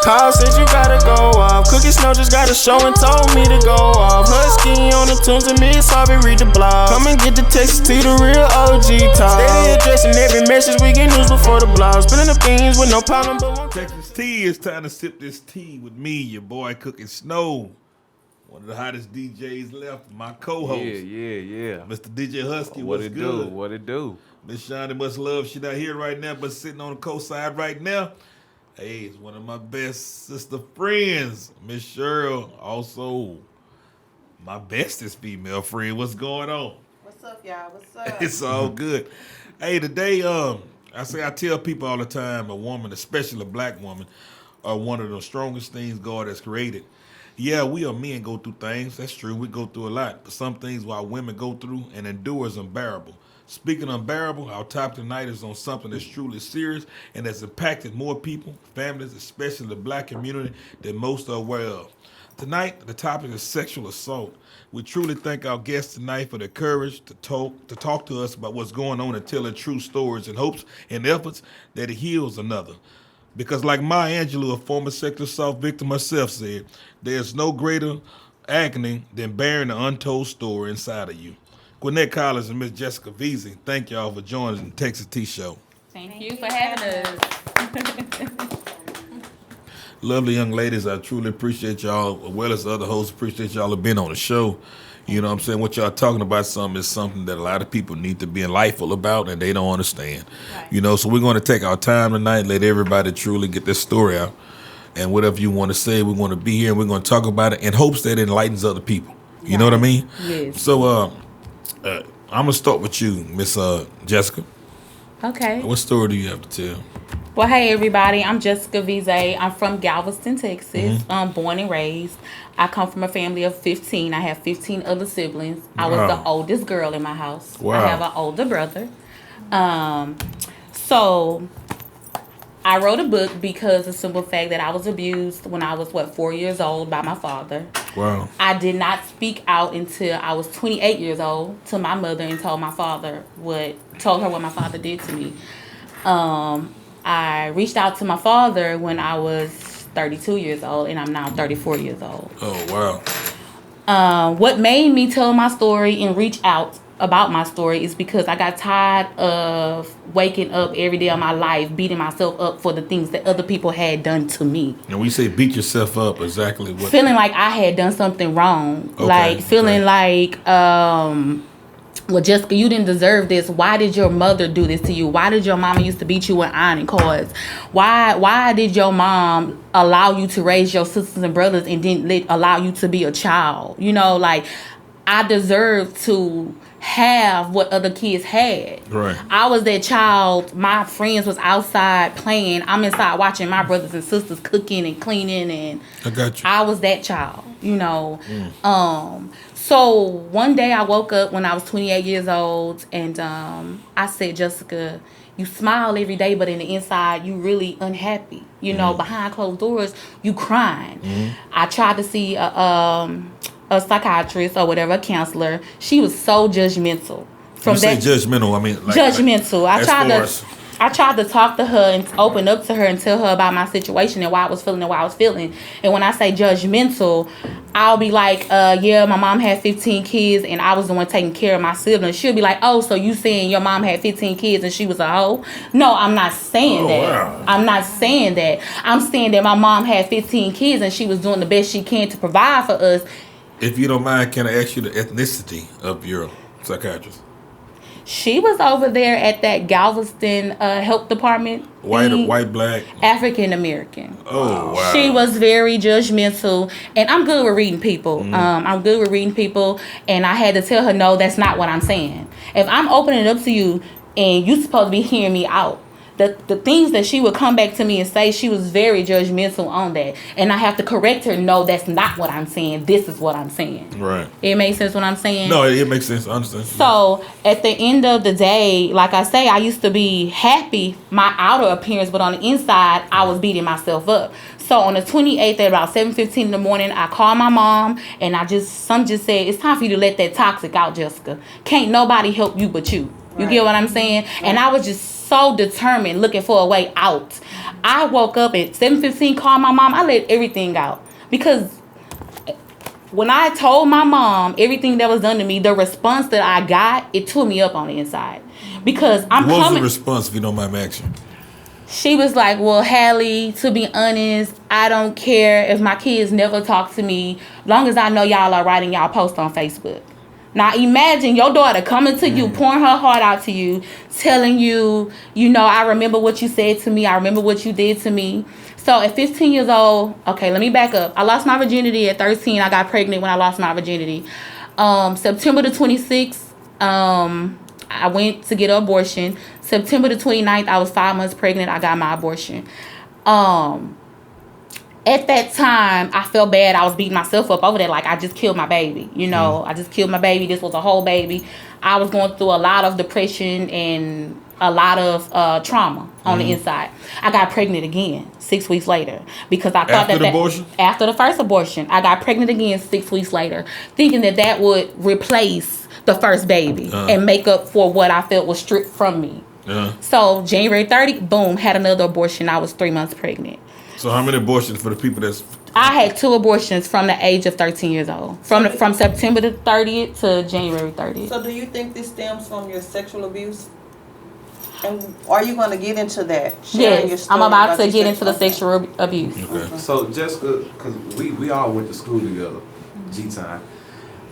Call said you gotta go off. Cookie Snow just got a show and told me to go off. Husky on the tunes and Miss Harvey read the blog. Come and get the Texas T, the real OG talk. Steady addressing every message, we get news before the blog. Spilling the beans with no problem, but one Texas tea, it's time to sip this tea with me, your boy Cookie Snow. One of the hottest DJs left, my co-host. Yeah. Mr. DJ Husky, What what's it good? do? What it do? Miss Shonda, much love. She not here right now, but sitting on the co-side right now. Hey, it's one of my best sister friends, Miss Cheryl. Also, my bestest female friend. What's going on? What's up, y'all? What's up? It's all good. Hey, today, I tell people all the time, a woman, especially a black woman, are one of the strongest things God has created. Yeah, we are men go through things. That's true. We go through a lot. But some things while women go through and endure is unbearable. Speaking of unbearable, our topic tonight is on something that's truly serious and has impacted more people, families, especially the black community, than most are aware of. Tonight, the topic is sexual assault. We truly thank our guests tonight for the courage to talk to us about what's going on and tell their true stories in hopes and efforts that it heals another. Because like Maya Angelou, a former sexual assault victim herself said, there's no greater agony than bearing the untold story inside of you. Gwinnett Collins and Miss Jessica Veazey, thank y'all for joining the Texas Tea Show. Thank you for having us. Lovely young ladies, I truly appreciate y'all, as well as the other hosts, appreciate y'all have been on the show. You know what I'm saying? What y'all talking about is something that a lot of people need to be enlightful about and they don't understand. Right. You know, so we're going to take our time tonight, let everybody truly get this story out. And whatever you want to say, we're going to be here and we're going to talk about it in hopes that it enlightens other people. You know what I mean? Yes. So I'm going to start with you, Miss Jessica. Okay. What story do you have to tell? Well, hey, everybody. I'm Jessica Veazey. I'm from Galveston, Texas. Born and raised. I come from a family of 15. I have 15 other siblings. I was the oldest girl in my house. Wow. I have an older brother. So I wrote a book because of the simple fact that I was abused when I was, 4 years old by my father. Wow. I did not speak out until I was 28 years old to my mother and told her what my father did to me. I reached out to my father when I was 32 years old, and I'm now 34 years old. Oh, wow. What made me tell my story and reach out about my story is because I got tired of waking up every day of my life beating myself up for the things that other people had done to me. And when you say beat yourself up, exactly what? Feeling like I had done something wrong. Okay, like, well, Jessica, you didn't deserve this. Why did your mother do this to you? Why did your mama used to beat you with ironing cords? Why did your mom allow you to raise your sisters and brothers and didn't allow you to be a child? You know, like, I deserve to have what other kids had. Right. I was that child. My friends was outside playing. I'm inside watching my brothers and sisters cooking and cleaning, and I got you. I was that child, you know. So one day I woke up when I was 28 years old, and I said, Jessica, you smile every day, but in the inside, you really unhappy. You know, behind closed doors, you crying. I tried to see a psychiatrist or whatever, a counselor. She was so judgmental. From that, judgmental, I mean, like, judgmental. Like, I tried to talk to her and open up to her and tell her about my situation and why I was feeling and why I was feeling. And when I say judgmental, I'll be like, yeah, my mom had 15 kids and I was the one taking care of my siblings. She'll be like, oh, so you saying your mom had 15 kids and she was a hoe? No, I'm not saying that. Wow. I'm not saying that. I'm saying that my mom had 15 kids and she was doing the best she can to provide for us. If you don't mind, can I ask you the ethnicity of your psychiatrist? She was over there at that Galveston health department. White, black? African American. Oh, wow. She was very judgmental. And I'm good with reading people. I'm good with reading people. And I had to tell her, no, that's not what I'm saying. If I'm opening it up to you and you're supposed to be hearing me out, the things that she would come back to me and say, she was very judgmental on that. And I have to correct her, no, that's not what I'm saying. This is what I'm saying. Right. It makes sense what I'm saying? No, it makes sense. I understand. So, at the end of the day, like I say, I used to be happy, my outer appearance, but on the inside, I was beating myself up. So, on the 28th at about 7:15 in the morning, I called my mom, and some just said, it's time for you to let that toxic out, Jessica. Can't nobody help you but you. You get what I'm saying? And I was just so determined, looking for a way out. I woke up at 7:15, called my mom. I let everything out because when I told my mom everything that was done to me, the response that I got, it tore me up on the inside. Because what was the response, if you don't mind me asking? She was like, well, Hallie, to be honest, I don't care if my kids never talk to me, long as I know y'all are writing y'all post on Facebook. Now imagine your daughter coming to you, pouring her heart out to you, telling you, I remember what you said to me. I remember what you did to me. So at 15 years old, okay, let me back up. I lost my virginity at 13. I got pregnant when I lost my virginity. September the 26th, I went to get an abortion. September the 29th, I was 5 months pregnant. I got my abortion. At that time, I felt bad. I was beating myself up over that. Like, I just killed my baby. I just killed my baby. This was a whole baby. I was going through a lot of depression and a lot of trauma on the inside. I got pregnant again 6 weeks later because I thought after the first abortion, I got pregnant again 6 weeks later, thinking that would replace the first baby and make up for what I felt was stripped from me. So January 30th, boom, had another abortion. I was 3 months pregnant. So how many abortions for the people that's... I had 2 abortions from the age of 13 years old. From September the 30th to January 30th. So do you think this stems from your sexual abuse? And are you going to get into that? Yes, I'm about to get into the sexual abuse. Okay. So Jessica, because we all went to school together, G-Time.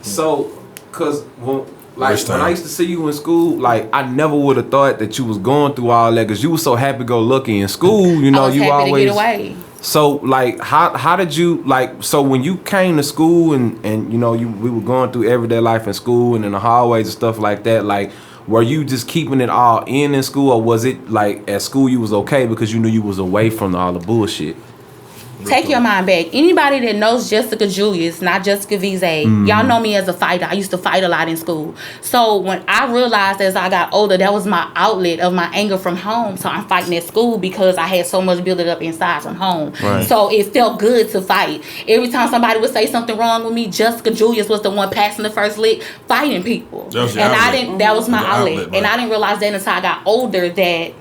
So, because when I used to see you in school, like, I never would have thought that you was going through all that because you was so happy-go-lucky in school. I was happy always to get away. So, like, how did you, like, so when you came to school and we were going through everyday life in school and in the hallways and stuff like that, like, were you just keeping it all in school, or was it, like, at school you was okay because you knew you was away from all the bullshit? Take your mind back. Anybody that knows Jessica Julius, not Jessica Vise, y'all know me as a fighter. I used to fight a lot in school. So when I realized as I got older, that was my outlet of my anger from home. So I'm fighting at school because I had so much built up inside from home. Right. So it felt good to fight. Every time somebody would say something wrong with me, Jessica Julius was the one passing the first lick, fighting people. That was my outlet. Right. And I didn't realize that until I got older that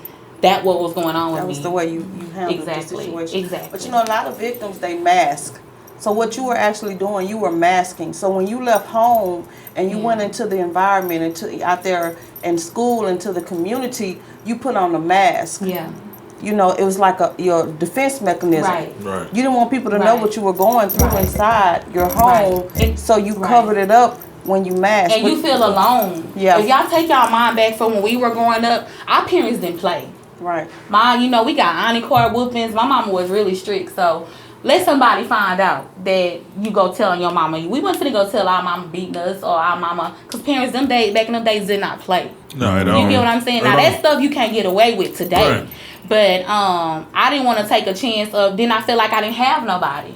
what was going on with me. That was the way you handled the situation. Exactly. But a lot of victims, they mask. So what you were actually doing, you were masking. So when you left home and you went into the environment, out there in school, into the community, you put on a mask. Yeah. It was like your defense mechanism. Right. You didn't want people to know what you were going through inside your home. Right. So you covered it up when you masked. And you feel alone. Yeah. If y'all take y'all mind back from when we were growing up, our parents didn't play. Right. We got Auntie Court whoopings. My mama was really strict, so let somebody find out that you go tell your mama. We wasn't finna go tell our mama beating us or our mama, because parents back in them days did not play. No, I don't. You get what I'm saying? Now that stuff you can't get away with today. Right. But I didn't want to take a chance of, then I feel like I didn't have nobody.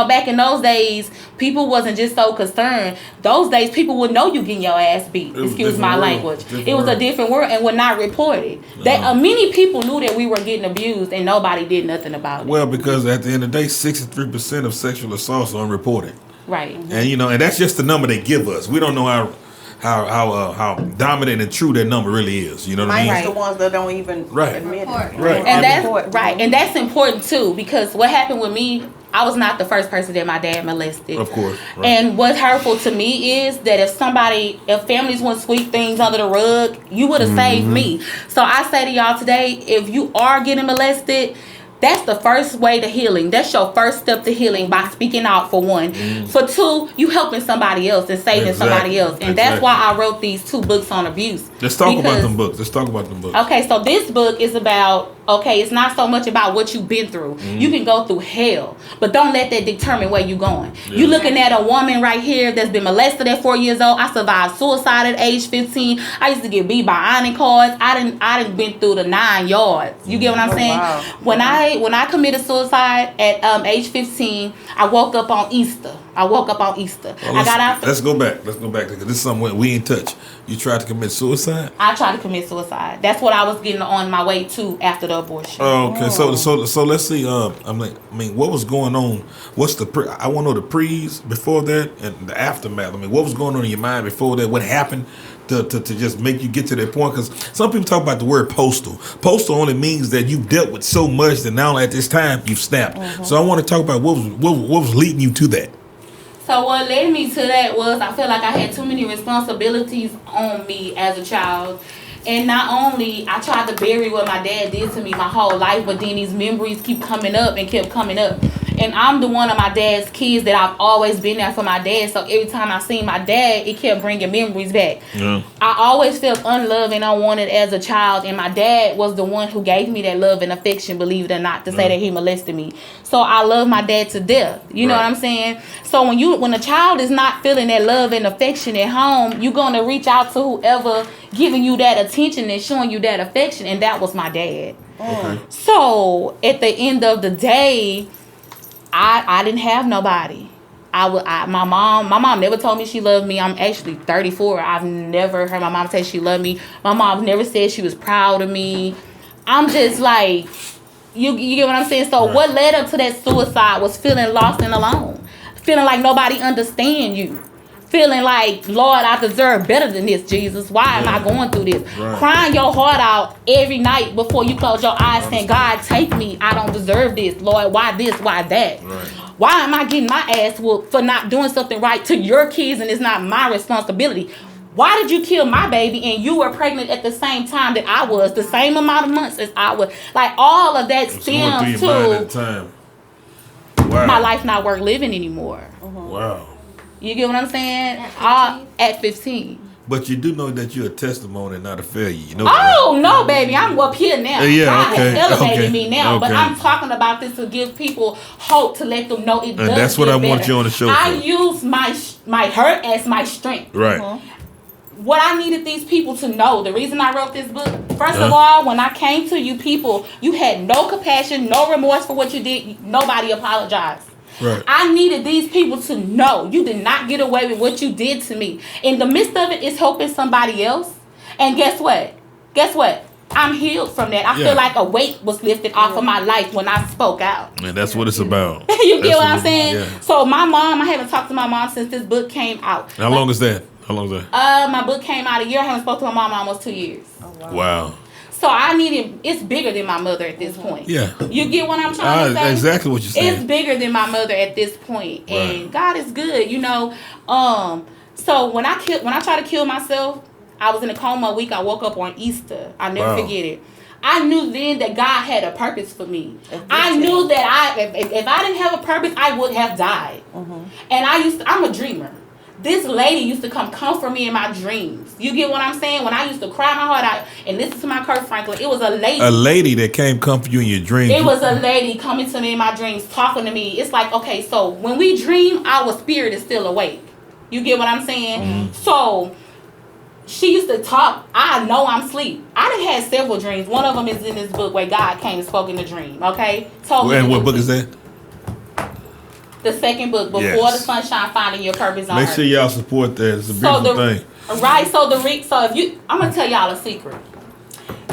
Back in those days, people wasn't just so concerned. Those days, people would know you getting your ass beat. Excuse my language. It was a different world and would not report it. Many people knew that we were getting abused and nobody did nothing about it. Well, because at the end of the day, 63% of sexual assaults are unreported. Right. And and that's just the number they give us. We don't know how dominant and true that number really is. You know what I mean? Right. The ones that don't even admit it. Right. And that's important too, because what happened with me, I was not the first person that my dad molested. Of course. Right. And what's hurtful to me is that if families want to sweep things under the rug, you would have saved me. So I say to y'all today, if you are getting molested, that's the first way to healing. That's your first step to healing, by speaking out, for one. For two, you helping somebody else and saving somebody else. And that's why I wrote these 2 books on abuse. Let's talk about them books. Okay, so this book is about, it's not so much about what you've been through. You can go through hell, but don't let that determine where you're going. Yeah. You looking at a woman right here that's been molested at 4 years old. I survived suicide at age 15. I used to get beat by ironing cords. I didn't been through the 9 yards. You get what I'm saying? Wow. When I committed suicide at age 15, I woke up on Easter. Well, I got out. Let's go back because this is something we ain't touch. You tried to commit suicide? I tried to commit suicide. That's what I was getting on my way to after the abortion. Oh, okay. So let's see. What was going on? What's the I want to know the pre's before that and the aftermath. What was going on in your mind before that? What happened to just make you get to that point? Because some people talk about the word postal. Postal only means that you've dealt with so much that now at this time you've snapped. So I want to talk about what was leading you to that. So what led me to that was I feel like I had too many responsibilities on me as a child. And not only I tried to bury what my dad did to me my whole life, but then these memories keep coming up and kept coming up. And I'm the one of my dad's kids that I've always been there for my dad. So every time I seen my dad, it kept bringing memories back. Yeah. I always felt unloved and unwanted as a child. And my dad was the one who gave me that love and affection, believe it or not, to say that he molested me. So I love my dad to death. You know what I'm saying? So when a child is not feeling that love and affection at home, you're going to reach out to whoever giving you that attention and showing you that affection. And that was my dad. Okay. So at the end of the day, I didn't have nobody. My mom never told me she loved me. I'm actually 34. I've never heard my mom say she loved me. My mom never said she was proud of me. I'm just like, you get what I'm saying? So what led up to that suicide was feeling lost and alone. Feeling like nobody understand you. Feeling like, Lord, I deserve better than this, Jesus. Why am I going through this? Crying your heart out every night before you close your eyes saying, God, take me. I don't deserve this. Lord, why this? Why that? Why am I getting my ass whooped for not doing something right to your kids and it's not my responsibility? Why did you kill my baby and you were pregnant at the same time that I was, the same amount of months as I was? Like, all of that stems to my life not worth living anymore. Wow. You get what I'm saying? At 15. But you do know that you're a testimony, not a failure. You know. Oh, no, baby. I'm up here now. God has elevated me now. But I'm talking about this to give people hope, to let them know it does. And that's what I want you on the show I use my hurt as my strength. Right. What I needed these people to know, the reason I wrote this book, first of all, when I came to you people, you had no compassion, no remorse for what you did. Nobody apologized. Right. I needed these people to know you did not get away with what you did to me. In the midst of it, it's helping somebody else. And guess what? I'm healed from that. I feel like a weight was lifted off of my life when I spoke out. And that's what it's about. You get what I'm saying? Yeah. So my mom, I haven't talked to my mom since this book came out. How long is that? My book came out a year. I haven't spoken to my mom almost 2 years. Oh, wow. So it's bigger than my mother at this point. Yeah. You get what I'm trying to say? Exactly what you're saying. It's bigger than my mother at this point. And God is good, you know. So when I tried to kill myself, I was in a coma a week. I woke up on Easter. I'll never forget it. I knew then that God had a purpose for me. I knew that if I didn't have a purpose, I would have died. And I'm a dreamer. This lady used to come comfort me in my dreams. You get what I'm saying? When I used to cry my heart out and listen to my Kirk Franklin, it was a lady. A lady that came comfort you in your dreams. It was a lady coming to me in my dreams, talking to me. It's like, okay, so when we dream, our spirit is still awake. You get what I'm saying? So she used to talk. I know I'm asleep. I done had several dreams. One of them is in this book where God came and spoke in a dream. Okay? And what book is that? The second book, Before the Sunshine, Finding Your Purpose on Earth. Make sure y'all support that. It's a beautiful thing. Right. So I'm gonna tell y'all a secret.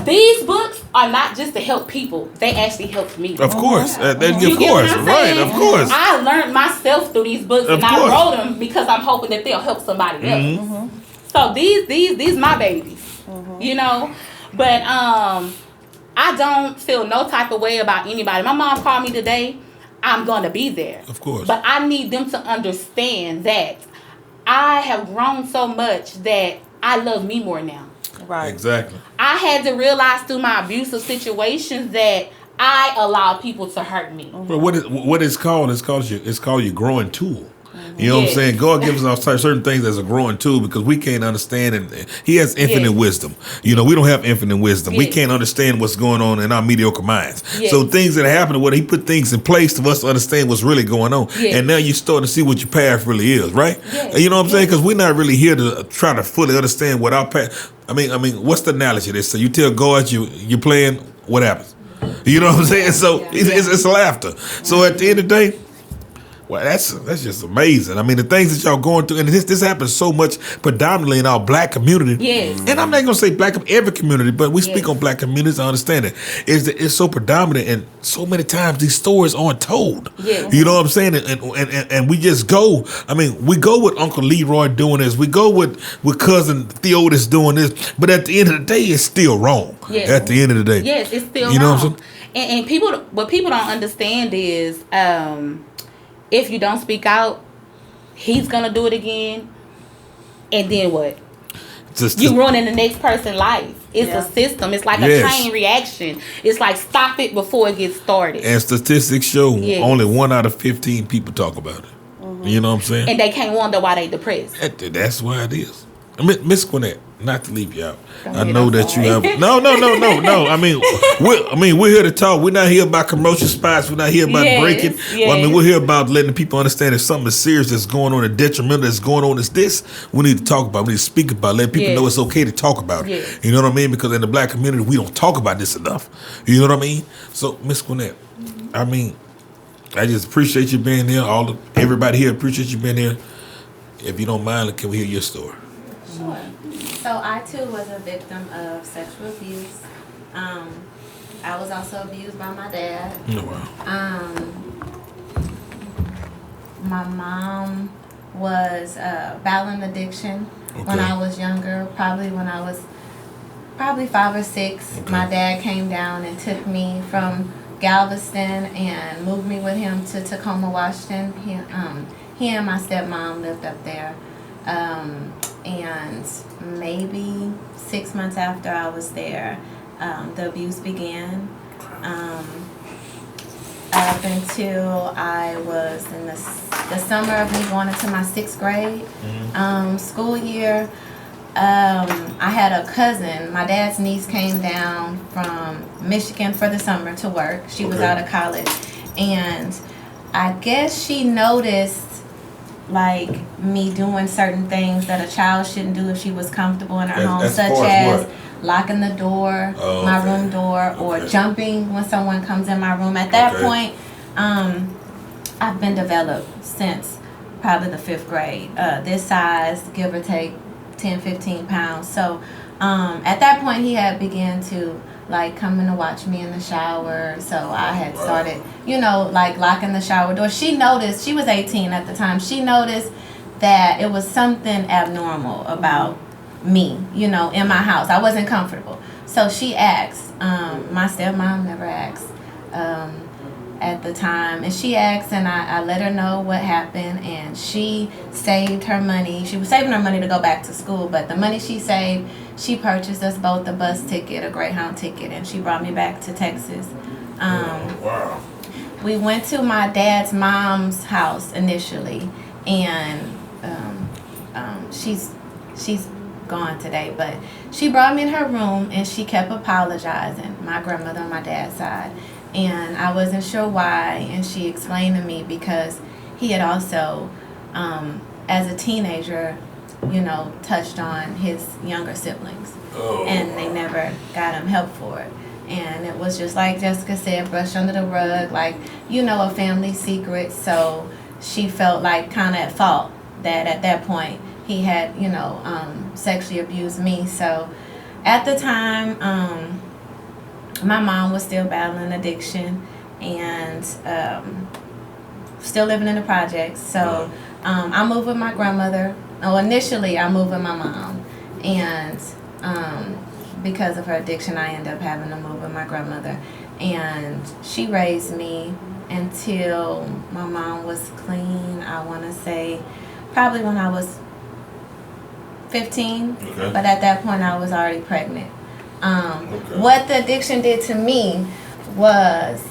These books are not just to help people; they actually helped me. Of course, of course, right? Of course. I learned myself through these books, and I wrote them because I'm hoping that they'll help somebody else. So these my babies, you know. But I don't feel no type of way about anybody. My mom called me today. I'm going to be there. Of course. But I need them to understand that I have grown so much that I love me more now. Right. Exactly. I had to realize through my abusive situations that I allow people to hurt me. But what it's called? It's called your growing tool. You know what I'm saying? God gives us certain things as a growing tool because we can't understand, and He has infinite wisdom. You know, we don't have infinite wisdom. We can't understand what's going on in our mediocre minds. So things that happen, where He put things in place to us to understand what's really going on. And now you're starting to see what your path really is, right? You know what I'm saying? Because we're not really here to try to fully understand what our path. I mean, what's the analogy of this? So you tell God you're playing, what happens? You know what I'm saying? So it's laughter. So at the end of the day, Well, that's just amazing. I mean, the things that y'all going through, and this happens so much predominantly in our black community. Yes. And I'm not gonna say black every community, but we speak on black communities. I understand it. Is that it's so predominant, and so many times these stories aren't told. Yes. You know what I'm saying? And we just go. I mean, we go with Uncle Leroy doing this. We go with cousin Theodis doing this. But at the end of the day, it's still wrong. Yes. At the end of the day. Yes, it's still you know wrong. What I'm saying? And people, what people don't understand is, if you don't speak out, he's gonna do it again, and then what? You ruining the next person's life. It's a system. It's like a chain reaction. It's like stop it before it gets started. And statistics show only 1 out of 15 people talk about it. Mm-hmm. You know what I'm saying? And they can't wonder why they depressed. That's why it is. Miss Gwinnett, not to leave you out. I know that you have no. I mean, we're here to talk. We're not here about commercial spots. We're not here about breaking. Yes. Well, I mean, we're here about letting the people understand if something is serious that's going on, a detrimental that's going on. Is this we need to talk about? We need to speak about. Let people know it's okay to talk about it. Yes. You know what I mean? Because in the black community, we don't talk about this enough. You know what I mean? So, Miss Gwinnett, I mean, I just appreciate you being here. Everybody here appreciate you being here. If you don't mind, can we hear your story? Sure. So I too was a victim of sexual abuse. I was also abused by my dad. Oh, wow. My mom was battling addiction when I was younger, probably when I was 5 or 6. Okay. My dad came down and took me from Galveston and moved me with him to Tacoma, Washington. He and my stepmom lived up there. And maybe 6 months after I was there, the abuse began. Up until I was in the summer of me going into my 6th grade school year. I had a cousin. My dad's niece came down from Michigan for the summer to work. She was out of college. And I guess she noticed like me doing certain things that a child shouldn't do if she was comfortable in her home, such as locking the door, my room door, or jumping when someone comes in my room. At that point, I've been developed since probably the 5th grade. This size, give or take 10, 15 pounds. So at that point, he had began to like coming to watch me in the shower. So I had started, like locking the shower door. She noticed, she was 18 at the time. She noticed that it was something abnormal about me, in my house. I wasn't comfortable. So she asked, my stepmom never asked at the time. And she asked, and I let her know what happened. And she saved her money. She was saving her money to go back to school. But the money she saved, she purchased us both a bus ticket, a Greyhound ticket, and she brought me back to Texas. Wow. We went to my dad's mom's house initially, and she's gone today, but she brought me in her room and she kept apologizing, my grandmother on my dad's side, and I wasn't sure why, and she explained to me because he had also, as a teenager, touched on his younger siblings, and they never got him help for it. And it was just like Jessica said, brushed under the rug, like, a family secret. So she felt like kind of at fault that at that point he had, sexually abused me. So at the time, my mom was still battling addiction and still living in the projects. So I moved with my grandmother. Initially I moved with my mom, and because of her addiction, I ended up having to move with my grandmother, and she raised me until my mom was clean. I want to say probably when I was 15, but at that point I was already pregnant. What the addiction did to me was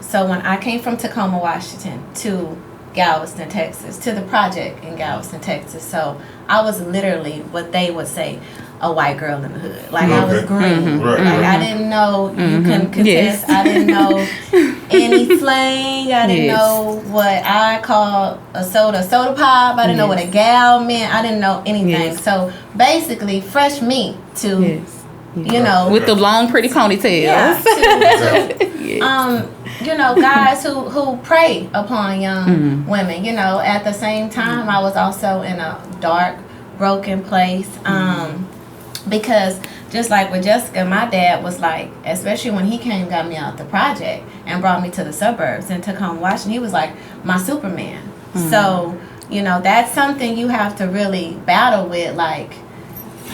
so when I came from Tacoma, Washington to Galveston, Texas, to the project in Galveston, Texas. So I was literally what they would say a white girl in the hood. Like I was green. Like I didn't know, you couldn't contest. Yes. I didn't know any slang. I didn't know what I called a soda pop. I didn't know what a gal meant. I didn't know anything. Yes. So basically fresh meat to, with the long pretty ponytails. Yeah. guys who prey upon young women. At the same time, I was also in a dark, broken place. Because just like with Jessica, my dad was like, especially when he came, got me out the project and brought me to the suburbs and to come watch, and he was like my Superman. So, that's something you have to really battle with. Like,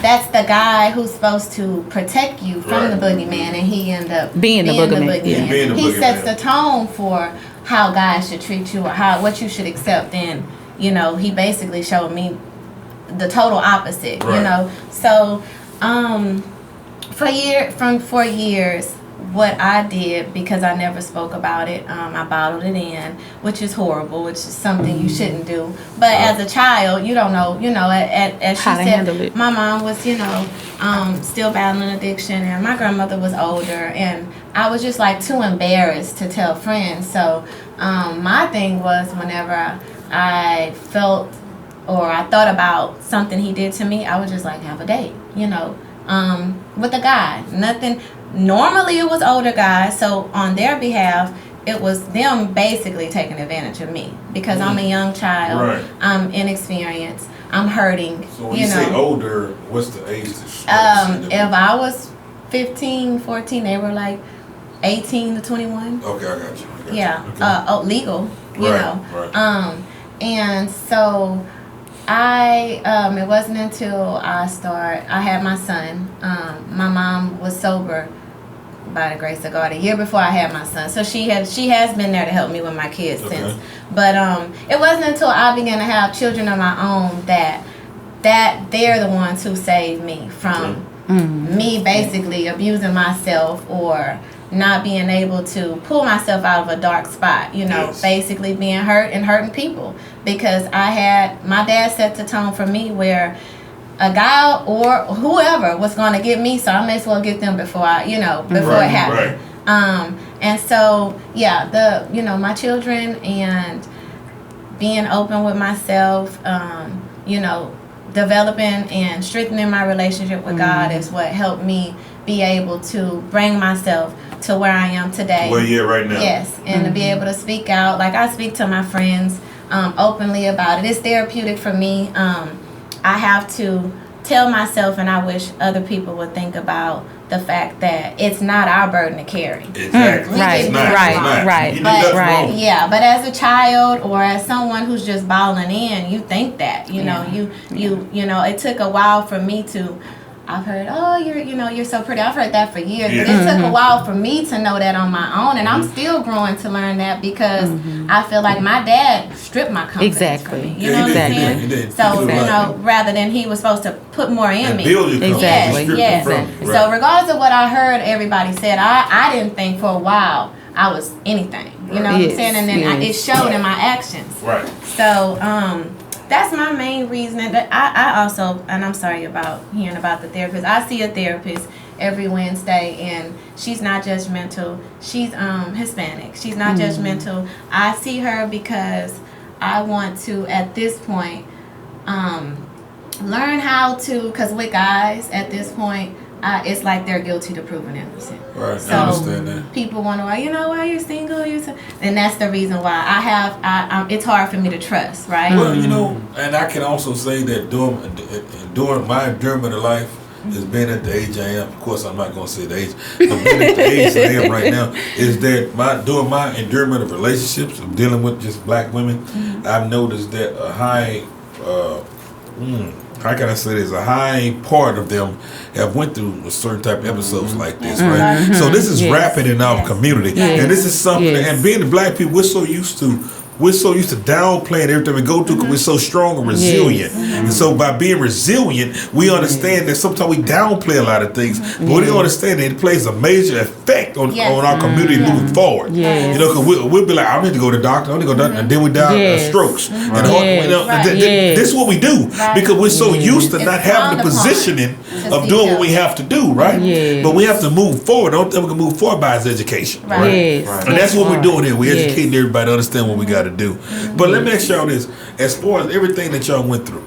that's the guy who's supposed to protect you from the boogeyman, and he ended up being the boogeyman. He sets the tone for how guys should treat you or what you should accept, and he basically showed me the total opposite. So for years, what I did, because I never spoke about it, I bottled it in, which is horrible, which is something you shouldn't do. But as a child, you don't know, as she said, my mom was, still battling addiction, and my grandmother was older, and I was just like too embarrassed to tell friends. So my thing was, whenever I felt or I thought about something he did to me, I would just like have a date, with a guy. Nothing. Normally it was older guys, so on their behalf, it was them basically taking advantage of me because I'm a young child. Right. I'm inexperienced. I'm hurting. So when you say older, what's the age? If I was 15, 14, they were like 18 to 21. Okay, I got you. Okay. Legal, Right. And so it wasn't until I had my son. My mom was sober by the grace of God a year before I had my son, so she has been there to help me with my kids since. But it wasn't until I began to have children of my own that they're the ones who saved me from me basically abusing myself or not being able to pull myself out of a dark spot, basically being hurt and hurting people, because my dad set the tone for me where a guy or whoever was going to get me, so I may as well get them before it happened. Right. And so, my children and being open with myself, developing and strengthening my relationship with God is what helped me be able to bring myself to where I am today. Where you're right now. Yes, and to be able to speak out. Like, I speak to my friends openly about it. It's therapeutic for me. I have to tell myself, and I wish other people would think about the fact that it's not our burden to carry. Exactly. Right. But as a child or as someone who's just balling in, you think that, it took a while for me to. I've heard, you're so pretty. I've heard that for years. Yeah. But it took a while for me to know that on my own. And I'm still growing to learn that because I feel like my dad stripped my confidence from me. You know what I'm saying? He did. So, rather than he was supposed to put more in me. Build your confidence. Yes. So regardless of what I heard everybody said, I didn't think for a while I was anything. You know what I'm saying? And then it showed in my actions. Right. So, that's my main reason. That I also, and I'm sorry about hearing about the therapist. I see a therapist every Wednesday, and she's not judgmental. She's Hispanic. She's not judgmental. I see her because I want to, at this point, learn how to, because with guys, at this point, it's like they're guilty to proven innocent. Right, so I understand that. People wonder why, why you're single, and that's the reason why it's hard for me to trust, right? Well, and I can also say that during my enduring of life has been at the age I am. Of course, I'm not going to say the age, but being at the age I am right now is that during my endurance of relationships, of dealing with just black women, I've noticed that a high. How can I say this? A high part of them have went through a certain type of episodes like this, right? So this is rapid in our community, and this is something. And being the black people, we're so used to downplaying everything we go through because we're so strong and resilient. And so by being resilient, we understand that sometimes we downplay a lot of things, but we don't understand that it plays a major effect on our community moving forward. Because we'll be like, I need to go to the doctor, I need to go to the doctor, and then we die of strokes. And this is what we do because we're so used to not having the positioning of doing what we have to do, right? But we have to move forward. The only thing we can move forward by is education, right? And that's what we're doing here. We're educating everybody to understand what we got to do. But let me ask y'all this: as far as everything that y'all went through,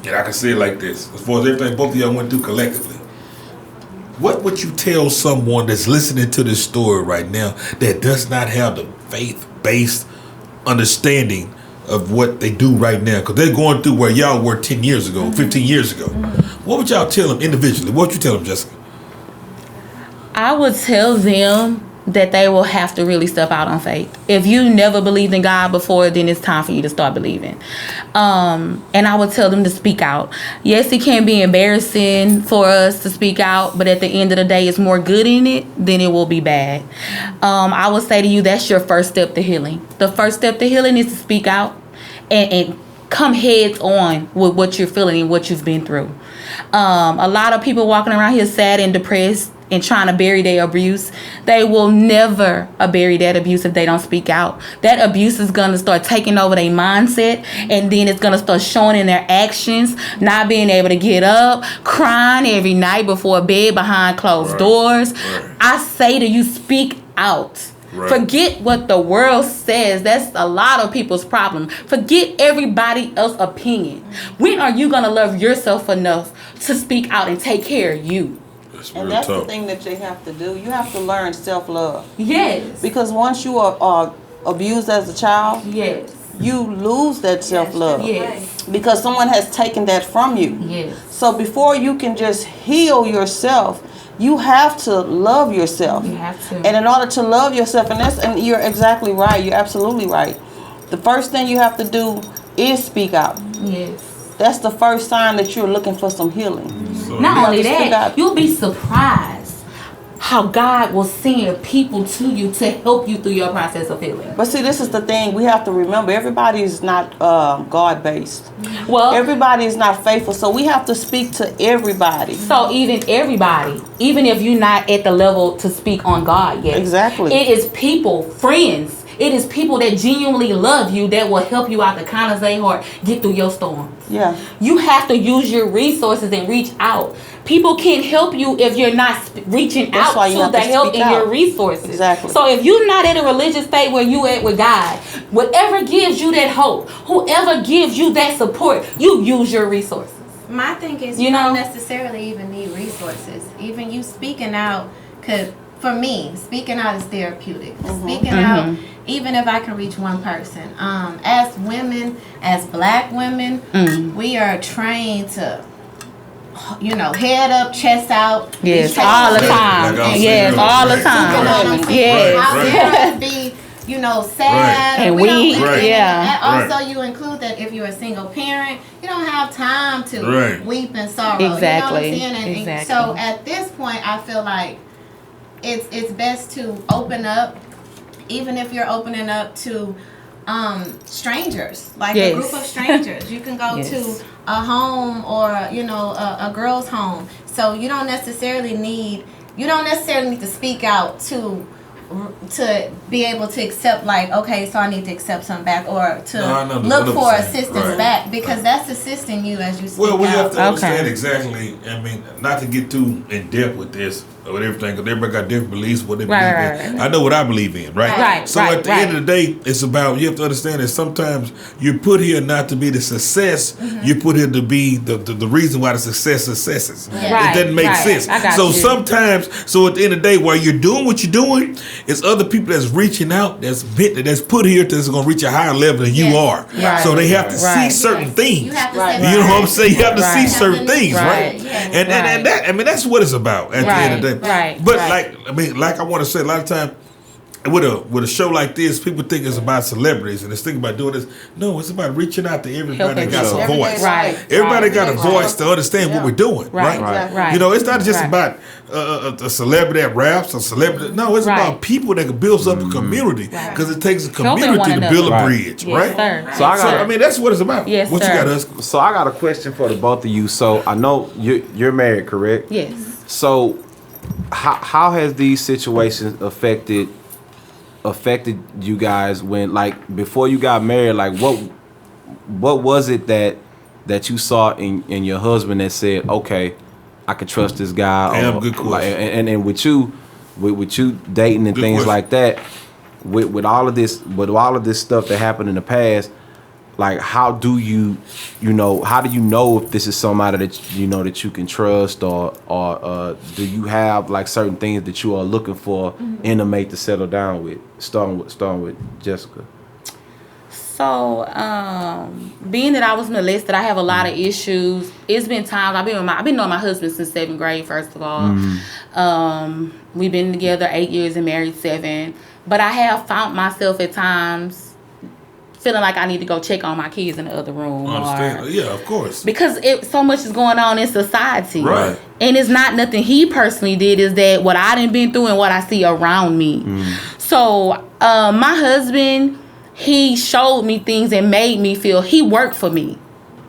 and I can say it like this, as far as everything both of y'all went through collectively, what would you tell someone that's listening to this story right now that does not have the faith-based understanding of what they do right now? Because they're going through where y'all were 10 years ago, 15 years ago. What would y'all tell them individually? What would you tell them, Jessica? I would tell them that they will have to really step out on faith. If you never believed in God before, then it's time for you to start believing. And I would tell them to speak out. Yes, it can be embarrassing for us to speak out, but at the end of the day, it's more good in it than it will be bad. I would say to you, that's your first step to healing. The first step to healing is to speak out and come heads on with what you're feeling and what you've been through. A lot of people walking around here sad and depressed and trying to bury their abuse. They will never bury that abuse if they don't speak out. That abuse is going to start taking over their mindset, and then it's going to start showing in their actions, not being able to get up, crying every night before bed behind closed doors. I say to you, speak out. Forget what the world says. That's a lot of people's problem. Forget everybody else's opinion. When are you going to love yourself enough to speak out and take care of you? And that's the thing that you have to do. You have to learn self-love. Yes. Because once you are abused as a child, Yes. you lose that self-love. Yes. Because someone has taken that from you. Yes. So before you can just heal yourself, you have to love yourself. You have to. And in order to love yourself, and you're exactly right, you're absolutely right. The first thing you have to do is speak out. Yes. That's the first sign that you're looking for some healing. Not only that, you'll be surprised how God will send people to you to help you through your process of healing. But see, this is the thing. We have to remember, everybody is not God-based. Well, everybody is not faithful. So we have to speak to everybody. So even everybody, even if you're not at the level to speak on God yet. Exactly. It is people, friends. It is people that genuinely love you that will help you out the kindness of their heart get through your storm. Yeah. You have to use your resources and reach out. People can't help you if you're not reaching out to the help in your resources. Exactly. So if you're not in a religious state where you at with God, whatever gives you that hope, whoever gives you that support, you use your resources. My thing is you don't necessarily even need resources. Even you speaking out could, for me, speaking out is therapeutic. Speaking out, even if I can reach one person. As women, as black women, we are trained to, head up, chest out. Yes, all the time. Yes, all the time. Yes. Be, sad. And weak. Yeah. And also, you include that if you're a single parent, you don't have time to weep and sorrow. Exactly. You know what I'm saying? And so at this point, I feel like it's best to open up, even if you're opening up to strangers, like a group of strangers. You can go to a home or a girl's home. So you don't necessarily need to speak out to be able to accept, like, okay, so I need to accept something back, or to look for assistance back, because that's assisting you as you speak out. Well, we have to understand exactly. I mean, not to get too in depth with this or with everything, because everybody got different beliefs, what they believe in. I know what I believe in, right? So at the end of the day, it's about, you have to understand that sometimes you're put here not to be the success, you're put here to be the reason why the success successes. It doesn't make sense. So sometimes, at the end of the day, while you're doing what you're doing, it's other people that's reaching out, that's put here that's going to reach a higher level than you are. So they have to see certain things. You know what I'm saying? You have to see certain things, right? And that, I mean, that's what it's about at the end of the day. But like I want to say, a lot of time with a show like this, people think it's about celebrities and it's thinking about doing this. No, it's about reaching out to everybody that got a voice. Everybody got a voice to understand what we're doing. Right. It's not just about a celebrity that raps, a celebrity. No, it's about people that can build up a community, because it takes a community to build a bridge. Yes, So I mean, that's what it's about. Yes, what sir. you got, us? So I got a question for the both of you. So I know you're married, correct? Yes. So how has these situations affected you guys when, like, before you got married? Like, what was it that you saw in your husband that said, okay, I can trust this guy? Damn, good question. And with you dating and things like that, with all of this stuff that happened in the past, like how do you how do you know if this is somebody that that you can trust, or do you have like certain things that you are looking for in a mate to settle down with? Starting with Jessica. So, being that I was molested, I have a lot of issues. It's been times I've been knowing my husband since 7th grade. First of all, we've been together 8 years and married 7. But I have found myself at times feeling like I need to go check on my kids in the other room. Yeah, of course. Because so much is going on in society. Right. And it's not nothing he personally did. Is that what I done been through and what I see around me. So, my husband, he showed me things and made me feel he worked for me.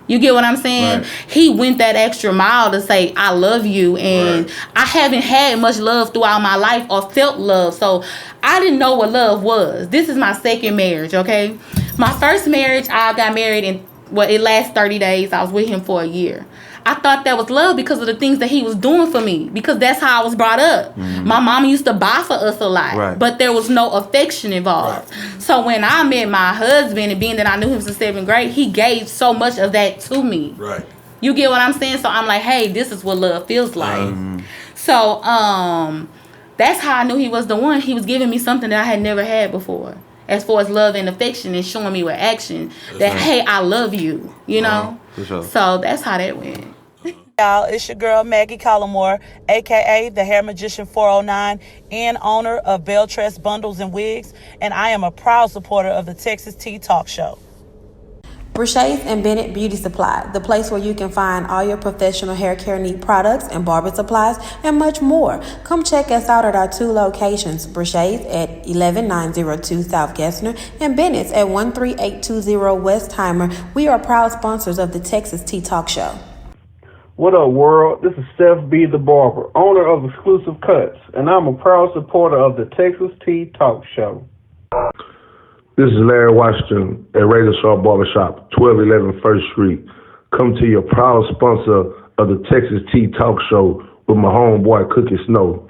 You get what I'm saying? Right. He went that extra mile to say, I love you. And I haven't had much love throughout my life or felt love. So I didn't know what love was. This is my second marriage, okay? My first marriage, I got married in, it lasted 30 days. I was with him for a year. I thought that was love because of the things that he was doing for me. Because that's how I was brought up. My mama used to buy for us a lot. Right. But there was no affection involved. Right. So when I met my husband, and being that I knew him since 7th grade, he gave so much of that to me. Right. You get what I'm saying? So I'm like, hey, this is what love feels like. So that's how I knew he was the one. He was giving me something that I had never had before. As far as love and affection, and showing me with action that, hey, I love you, you know? For sure. So that's how that went. Y'all, it's your girl Maggie Collmore, aka the Hair Magician 409, and owner of Beltress Bundles and Wigs, and I am a proud supporter of the Texas Tea Talk Show. Brushays and Bennett Beauty Supply, the place where you can find all your professional hair care need products and barber supplies and much more. Come check us out at our 2 locations, Brushays at 11902 South Gessner and Bennett's at 13820 Westheimer. We are proud sponsors of the Texas Tea Talk Show. What up, world? This is Steph B. the Barber, owner of Exclusive Cuts, and I'm a proud supporter of the Texas Tea Talk Show. This is Larry Washington at Razor Sharp Barbershop, 1211 1st Street. Come to your proud sponsor of the Texas Tea Talk Show with my homeboy Cookie Snow.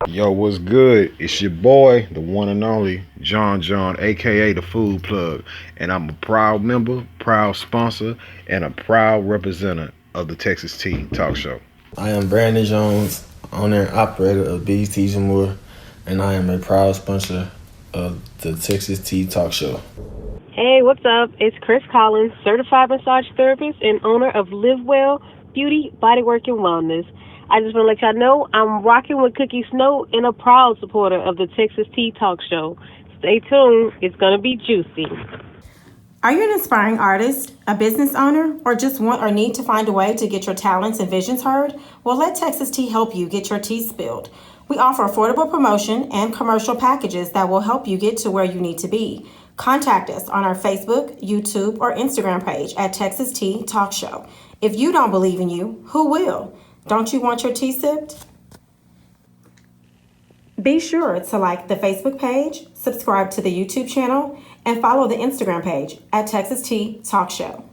Yo, what's good? It's your boy, the one and only John, aka the Food Plug, and I'm a proud member, proud sponsor, and a proud representative of the Texas Tea Talk Show. I am Brandon Jones, owner and operator of B's Teas and More, and I am a proud sponsor of the Texas Tea Talk Show. Hey, what's up? It's Chris Collins, certified massage therapist and owner of Live Well Beauty, Bodywork, and Wellness. I just want to let y'all know I'm rocking with Cookie Snow and a proud supporter of the Texas Tea Talk Show. Stay tuned. It's going to be juicy. Are you an aspiring artist, a business owner, or just want or need to find a way to get your talents and visions heard? Well, let Texas Tea help you get your tea spilled. We offer affordable promotion and commercial packages that will help you get to where you need to be. Contact us on our Facebook, YouTube, or Instagram page at Texas Tea Talk Show. If you don't believe in you, who will? Don't you want your tea sipped? Be sure to like the Facebook page, subscribe to the YouTube channel, and follow the Instagram page at Texas Tea Talk Show.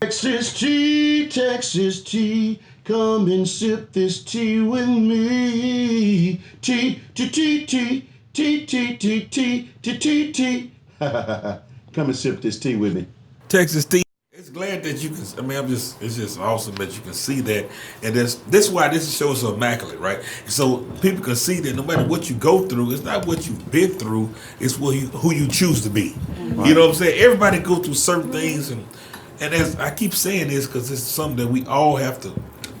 Texas tea, come and sip this tea with me. Tea. Come and sip this tea with me. Texas tea. It's glad that you can. I mean, it's just awesome that you can see that, and this why this show is so immaculate, right? So people can see that no matter what you go through, it's not what you've been through, it's who you choose to be. Right. You know what I'm saying? Everybody go through certain things, and as I keep saying this because it's something that we all have to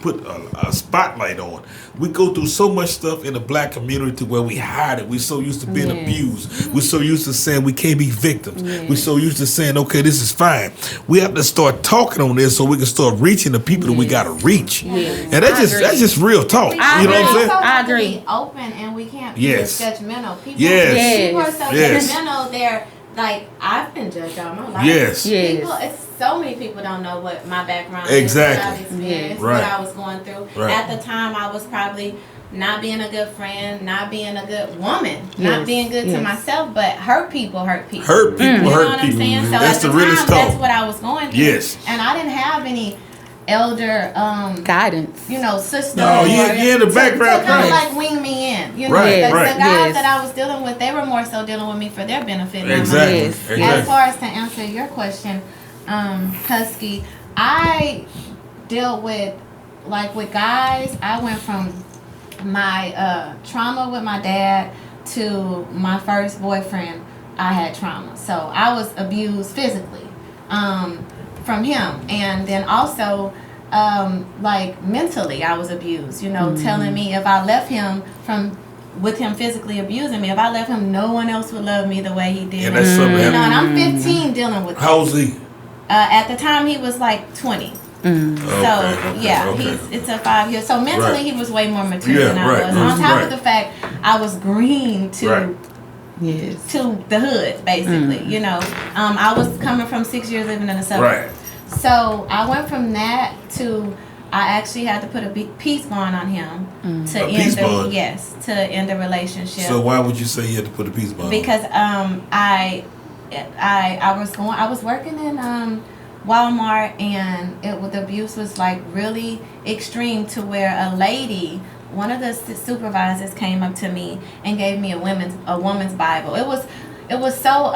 put a spotlight on. We go through so much stuff in the black community where we hide it. We're so used to being abused. We're so used to saying we can't be victims. We're so used to saying, okay, this is fine. We have to start talking on this so we can start reaching the people that we got to reach. And that's just real talk. You know what I'm saying? I agree. Open and we can't be judgmental. People are so judgmental. They're like, I've been judged all my life. People, so many people don't know what my background is, what I've experienced, what I was going through. At the time, I was probably not being a good friend, not being a good woman, not being good to myself, but hurt people. You know what I'm saying? So that's the realest talk. That's what I was going through. And I didn't have any elder guidance, you know, sister. No, in the background to kind of like wing me in. You know, the guys that I was dealing with, they were more so dealing with me for their benefit. Exactly. As far as to answer your question, Husky, I dealt with, like with guys, I went from my trauma with my dad to my first boyfriend. I had trauma. So I was abused physically from him. And then also, like mentally, I was abused, you know, telling me if I left him with him physically abusing me, if I left him, no one else would love me the way he did. Yeah, that's something. You know, and I'm 15 dealing with How old is he? At the time, he was like 20. So it's a 5 year. So mentally, he was way more mature than I was. On top of the fact, I was green to the hood, basically. You know, I was coming from 6 years living in the suburbs. So I went from that to I actually had to put a big peace bond on him to end the relationship. So why would you say you had to put a peace bond? Because I was working in Walmart, and the abuse was like really extreme to where a lady, one of the supervisors, came up to me and gave me a woman's Bible. It was so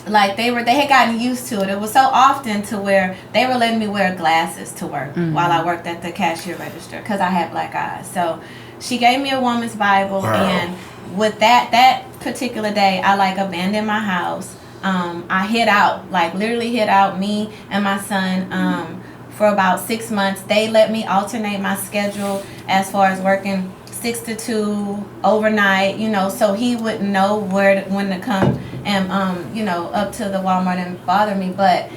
like they had gotten used to it. It was so often to where they were letting me wear glasses to work while I worked at the cashier register because I had black eyes. So she gave me a woman's Bible, and with that particular day, I like abandoned my house. I hid out, like literally hid out, me and my son, for about 6 months. They let me alternate my schedule as far as working 6 to 2 overnight, you know, so he wouldn't know when to come and, you know, up to the Walmart and bother me. But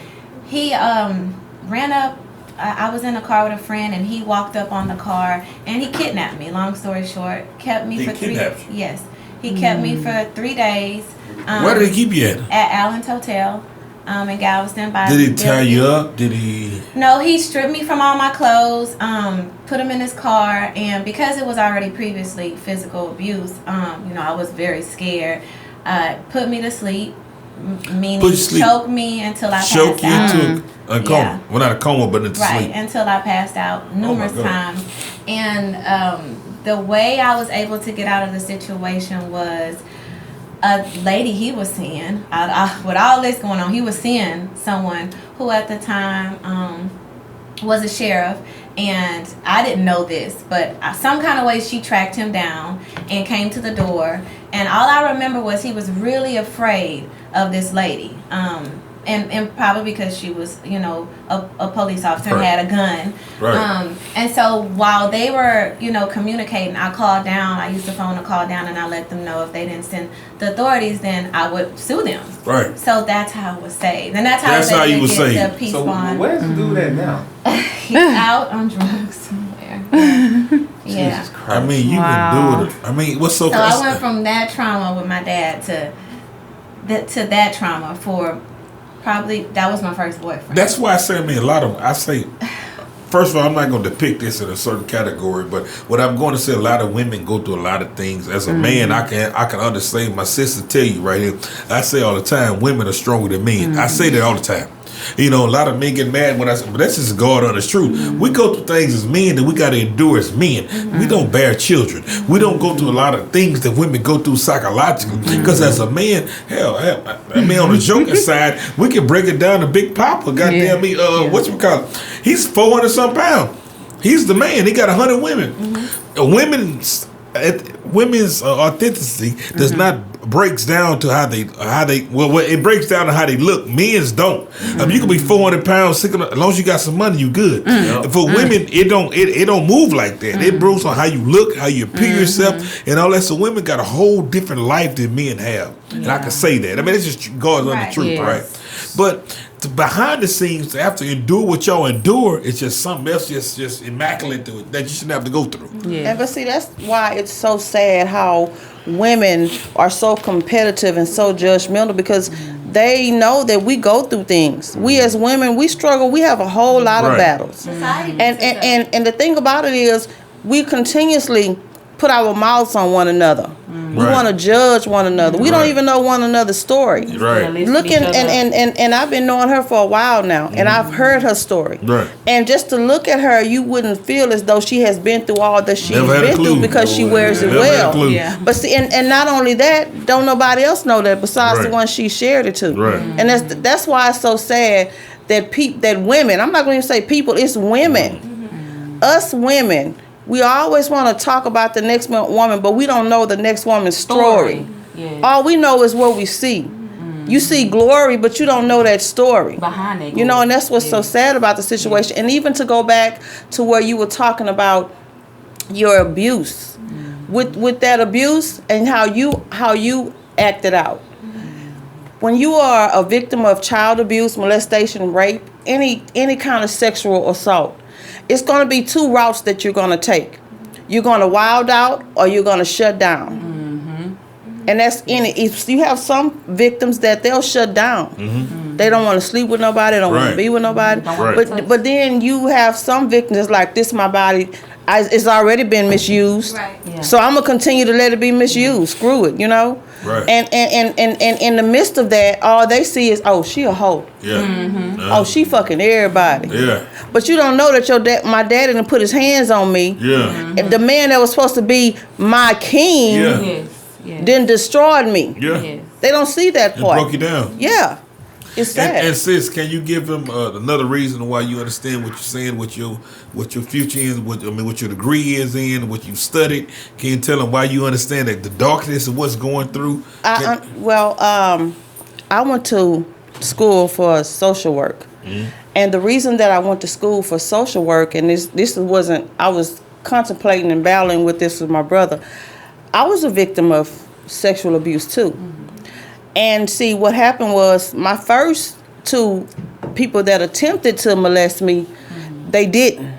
he ran up. I was in a car with a friend, and he walked up on the car, and he kidnapped me. Long story short, kept me for 3 days. Yes, he kept me for 3 days. Where did he keep you at? At Allen's Hotel in Galveston. Did he tie you up? Did he? No, he stripped me from all my clothes, put them in his car, and because it was already previously physical abuse, you know, I was very scared. Put me to sleep, meaning choke me until I passed out. Choke you into a coma. Yeah. Well, not a coma, but into sleep. Right, until I passed out numerous times. And the way I was able to get out of the situation was a lady he was seeing, with all this going on, he was seeing someone who at the time was a sheriff, and I didn't know this, but some kind of way she tracked him down and came to the door, and all I remember was he was really afraid of this lady, and probably because she was, you know, a police officer and had a gun. And so while they were, you know, communicating, I called down. I used the phone to call down, and I let them know if they didn't send the authorities, then I would sue them. So that's how I was saved, and that's how you was saved. The peace bond. Where's the dude at now? He's out on drugs somewhere. Yeah. I mean, you can do it. I mean, what's so? So I went from that trauma with my dad to that trauma for. Probably that was my first boyfriend. That's why I say, first of all, I'm not going to depict this in a certain category, but what I'm going to say, a lot of women go through a lot of things. As a man, I can understand. My sister tell you right here. I say all the time, women are stronger than men. I say that all the time. You know, a lot of men get mad when I say, but that's just God honest truth. We go through things as men that we got to endure as men. We don't bear children. We don't go through a lot of things that women go through psychologically. Because as a man, hell, I mean, on the joking side, we can break it down to Big Papa. Goddamn me, whatchamacallit. He's 400 some pounds. He's the man. He got 100 women. Women's authenticity does not breaks down to how they it breaks down to how they look. Men's don't. You can be 400 pounds sick as long as you got some money, you good. For women, it don't move like that. It moves on how you look, how you appear yourself, and all that. So women got a whole different life than men have, and I can say that. I mean, it's just God's honest truth, right? But behind the scenes, after you endure what y'all endure, it's just something else, just immaculate that you shouldn't have to go through. And but see, that's why it's so sad how women are so competitive and so judgmental, because they know that we go through things. We as women, we struggle. We have a whole lot of battles. And the thing about it is, we continuously put our mouths on one another. We want to judge one another. We don't even know one another's story. Right. Looking and I've been knowing her for a while now, and I've heard her story. Right. And just to look at her, you wouldn't feel as though she has been through all that she's been through because she wears it well. Yeah. But see, and not only that, don't nobody else know that besides the one she shared it to. Right. And that's why it's so sad that that women. I'm not going to say people. It's women. Us women. We always want to talk about the next woman, but we don't know the next woman's story. Yeah. All we know is what we see. You see glory, but you don't know that story. Behind it. You know, and that's what's so sad about the situation. And even to go back to where you were talking about your abuse, with that abuse and how you acted out. When you are a victim of child abuse, molestation, rape, any kind of sexual assault, it's going to be two routes that you're going to take. You're going to wild out or you're going to shut down. And that's if you have some victims that they'll shut down. They don't want to sleep with nobody, they don't want to be with nobody. But then you have some victims that's like, this is my body. It's already been misused. So I'm going to continue to let it be misused. Screw it, you know? Right. And in the midst of that, all they see is, oh, she a hoe. Yeah. Oh, she fucking everybody. Yeah. But you don't know that my daddy done put his hands on me. Yeah. And the man that was supposed to be my king then destroyed me. Yeah. They don't see that It part. broke you down. Yeah. It's sad. And sis, can you give them another reason why you understand what you're saying, what your future is, what your degree is in, what you studied? Can you tell them why you understand that the darkness of what's going through? I went to school for social work, and the reason that I went to school for social work, and this wasn't, I was contemplating and battling with this with my brother. I was a victim of sexual abuse too. And see, what happened was my first two people that attempted to molest me, they didn't.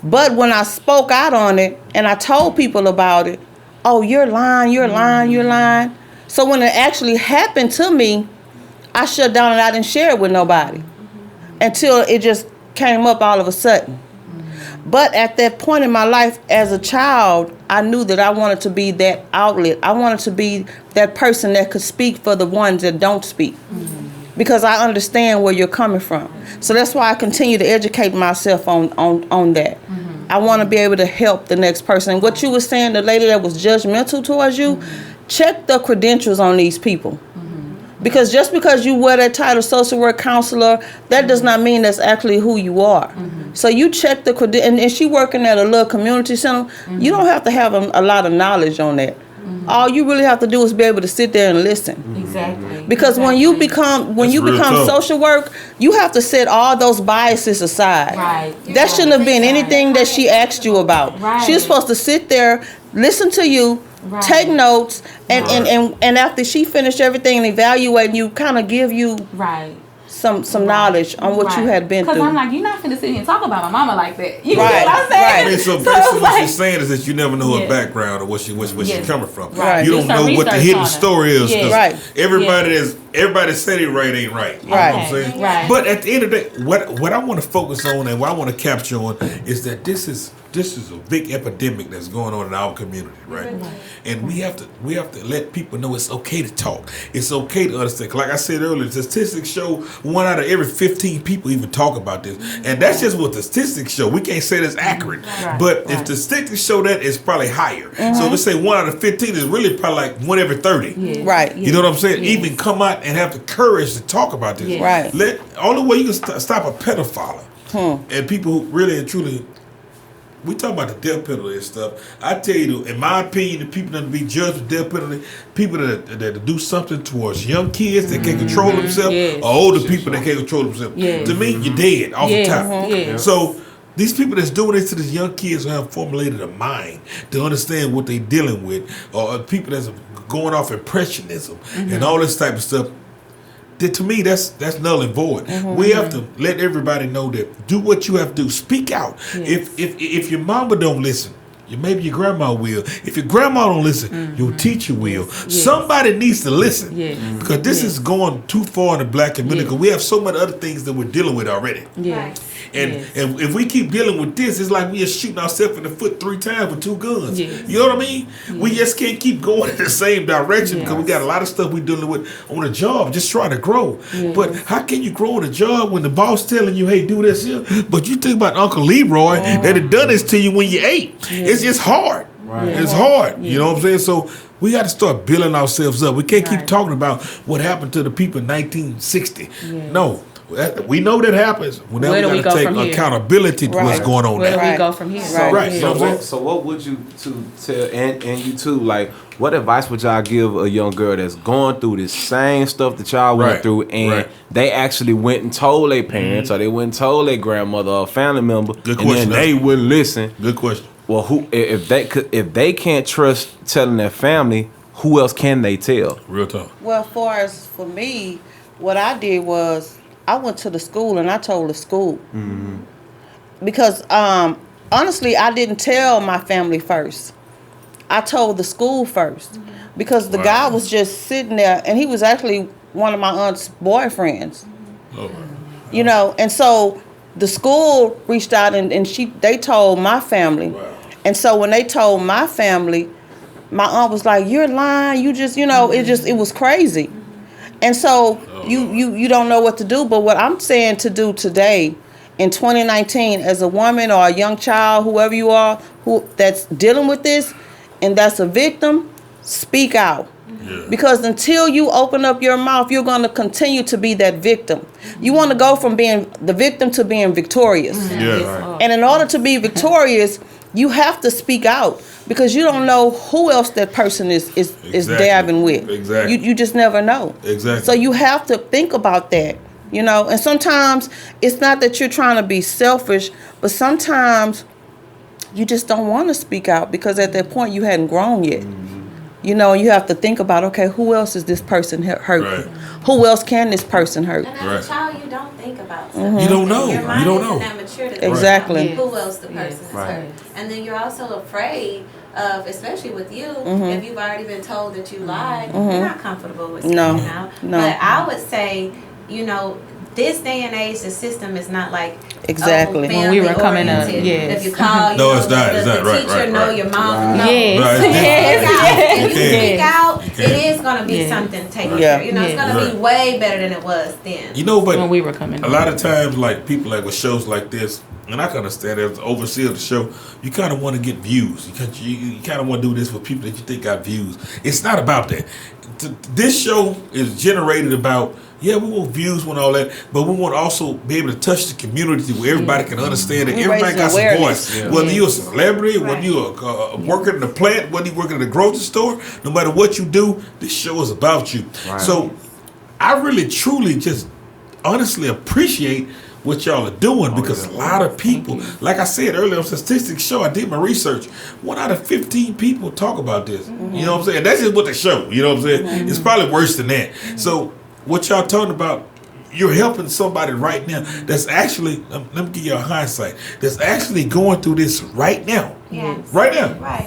But when I spoke out on it and I told people about it, oh, you're lying, you're lying, you're lying. So when it actually happened to me, I shut down and I didn't share it with nobody until it just came up all of a sudden. But at that point in my life as a child, I knew that I wanted to be that outlet. I wanted to be that person that could speak for the ones that don't speak. Because I understand where you're coming from. So that's why I continue to educate myself on that. I want to be able to help the next person. And what you were saying, the lady that was judgmental towards you, check the credentials on these people. Because just because you wear that title, social work counselor, that does not mean that's actually who you are. So you check the credentials, and she working at a little community center, you don't have to have a lot of knowledge on that. All you really have to do is be able to sit there and listen. Exactly. Because when you become social work, you have to set all those biases aside. Right. That shouldn't have been anything that she asked you about. Right. She was supposed to sit there, listen to you, take notes, and after she finished everything and evaluating you, kind of give you some knowledge on what you had been through. Because I'm like, you're not finna sit here and talk about my mama like that. You know Right, what I'm saying? I mean, so basically what she's saying is that you never know her background or where she's coming from. Right. You don't know what the hidden story is. Yeah. 'Cause Right. everybody said it right ain't right. You know what I'm saying? Right. But at the end of the day, what I want to focus on and what I want to capture on is that this is a big epidemic that's going on in our community, right? And we have to let people know it's okay to talk. It's okay to understand. Like I said earlier, statistics show 1 out of every 15 people even talk about this, and that's just what the statistics show. We can't say that's accurate, but if the statistics show that, it's probably higher. So let's say 1 out of 15 is really probably like 1 every 30. Right. You know what I'm saying? Even come out and have the courage to talk about this. Right. Only way you can stop a pedophile and people who really and truly. We talk about the death penalty and stuff. I tell you, in my opinion, the people that be judged with death penalty, people that do something towards young kids that can't control themselves, or older people that can't control themselves. To me, you're dead off the top. So these people that's doing this to these young kids who have formulated a mind to understand what they're dealing with, or people that's going off impressionism and all this type of stuff. To me, that's null and void. We have to let everybody know that do what you have to do. Speak out. If your mama don't listen, maybe your grandma will. If your grandma don't listen, your teacher will. Somebody needs to listen. Because this is going too far in the black community. Because we have so many other things that we're dealing with already. And if we keep dealing with this, it's like we are shooting ourselves in the foot 3 times with 2 guns. You know what I mean? We just can't keep going in the same direction because we got a lot of stuff we're dealing with on the job, just trying to grow. But how can you grow on a job when the boss telling you, hey, do this here? But you think about Uncle Leroy that had done this to you when you're 8. It's just hard. It's hard. You know what I'm saying? So we got to start building ourselves up. We can't keep talking about what happened to the people in 1960. No. We know that happens. Where do we got to take accountability to what's going on Where now. do we go from here? So what would you tell, and you too, like, what advice would y'all give a young girl that's going through this same stuff that y'all went through, and they actually went and told their parents, or they went and told their grandmother or family member, then they wouldn't listen? Good question. Well, who if they can't trust telling their family, who else can they tell? Real talk. Well, for me, what I did was I went to the school and I told the school. Because honestly, I didn't tell my family first. I told the school first. Because the guy was just sitting there, and he was actually one of my aunt's boyfriends. You know, and so the school reached out and they told my family. And so when they told my family, my aunt was like, "You're lying. You just, you know, it was crazy." And so you don't know what to do. But what I'm saying to do today in 2019 as a woman or a young child, whoever you are, that's dealing with this and that's a victim, speak out. Because until you open up your mouth, you're going to continue to be that victim. You want to go from being the victim to being victorious. And in order to be victorious, you have to speak out, because you don't know who else that person is dabbing with. You just never know. So you have to think about that, you know. And sometimes it's not that you're trying to be selfish, but sometimes you just don't want to speak out because at that point you hadn't grown yet. You know, you have to think about, okay, who else is this person hurting? Who else can this person hurt? And as a child, you don't think about stuff. You don't know. Your mind You don't isn't know. that mature to Exactly. think who else the person is hurt. And then you're also afraid of, especially with you, if you've already been told that you lied, you're not comfortable with speaking out. But I would say, you know, this day and age, the system is not like when we were coming up. If you call, you No, know, it's not. the It's not. Right, teacher right, know right. your mom. No. Yes. If you speak out, it is going to be something taken care of. You know, it's going to be way better than it was then. You know, but when we were coming a lot of times, like people like with shows like this, and I can understand as the overseer of the show, you kind of want to get views. You kind of want to do this for people that you think got views. It's not about that. This show is generated about, we want views and all that, but we want to also be able to touch the community where everybody can understand that everybody got some voice. Whether you're a celebrity, whether you're working in the plant, whether you're working in the grocery store, no matter what you do, this show is about you. So I really, truly just honestly appreciate what y'all are doing, because a lot of people, like I said earlier on Statistics Show, I did my research, 1 out of 15 people talk about this. You know what I'm saying? That's just what they show. You know what I'm saying? It's probably worse than that. So what y'all talking about, you're helping somebody right now that's actually, let me give you a hindsight, that's actually going through this right now. Right now.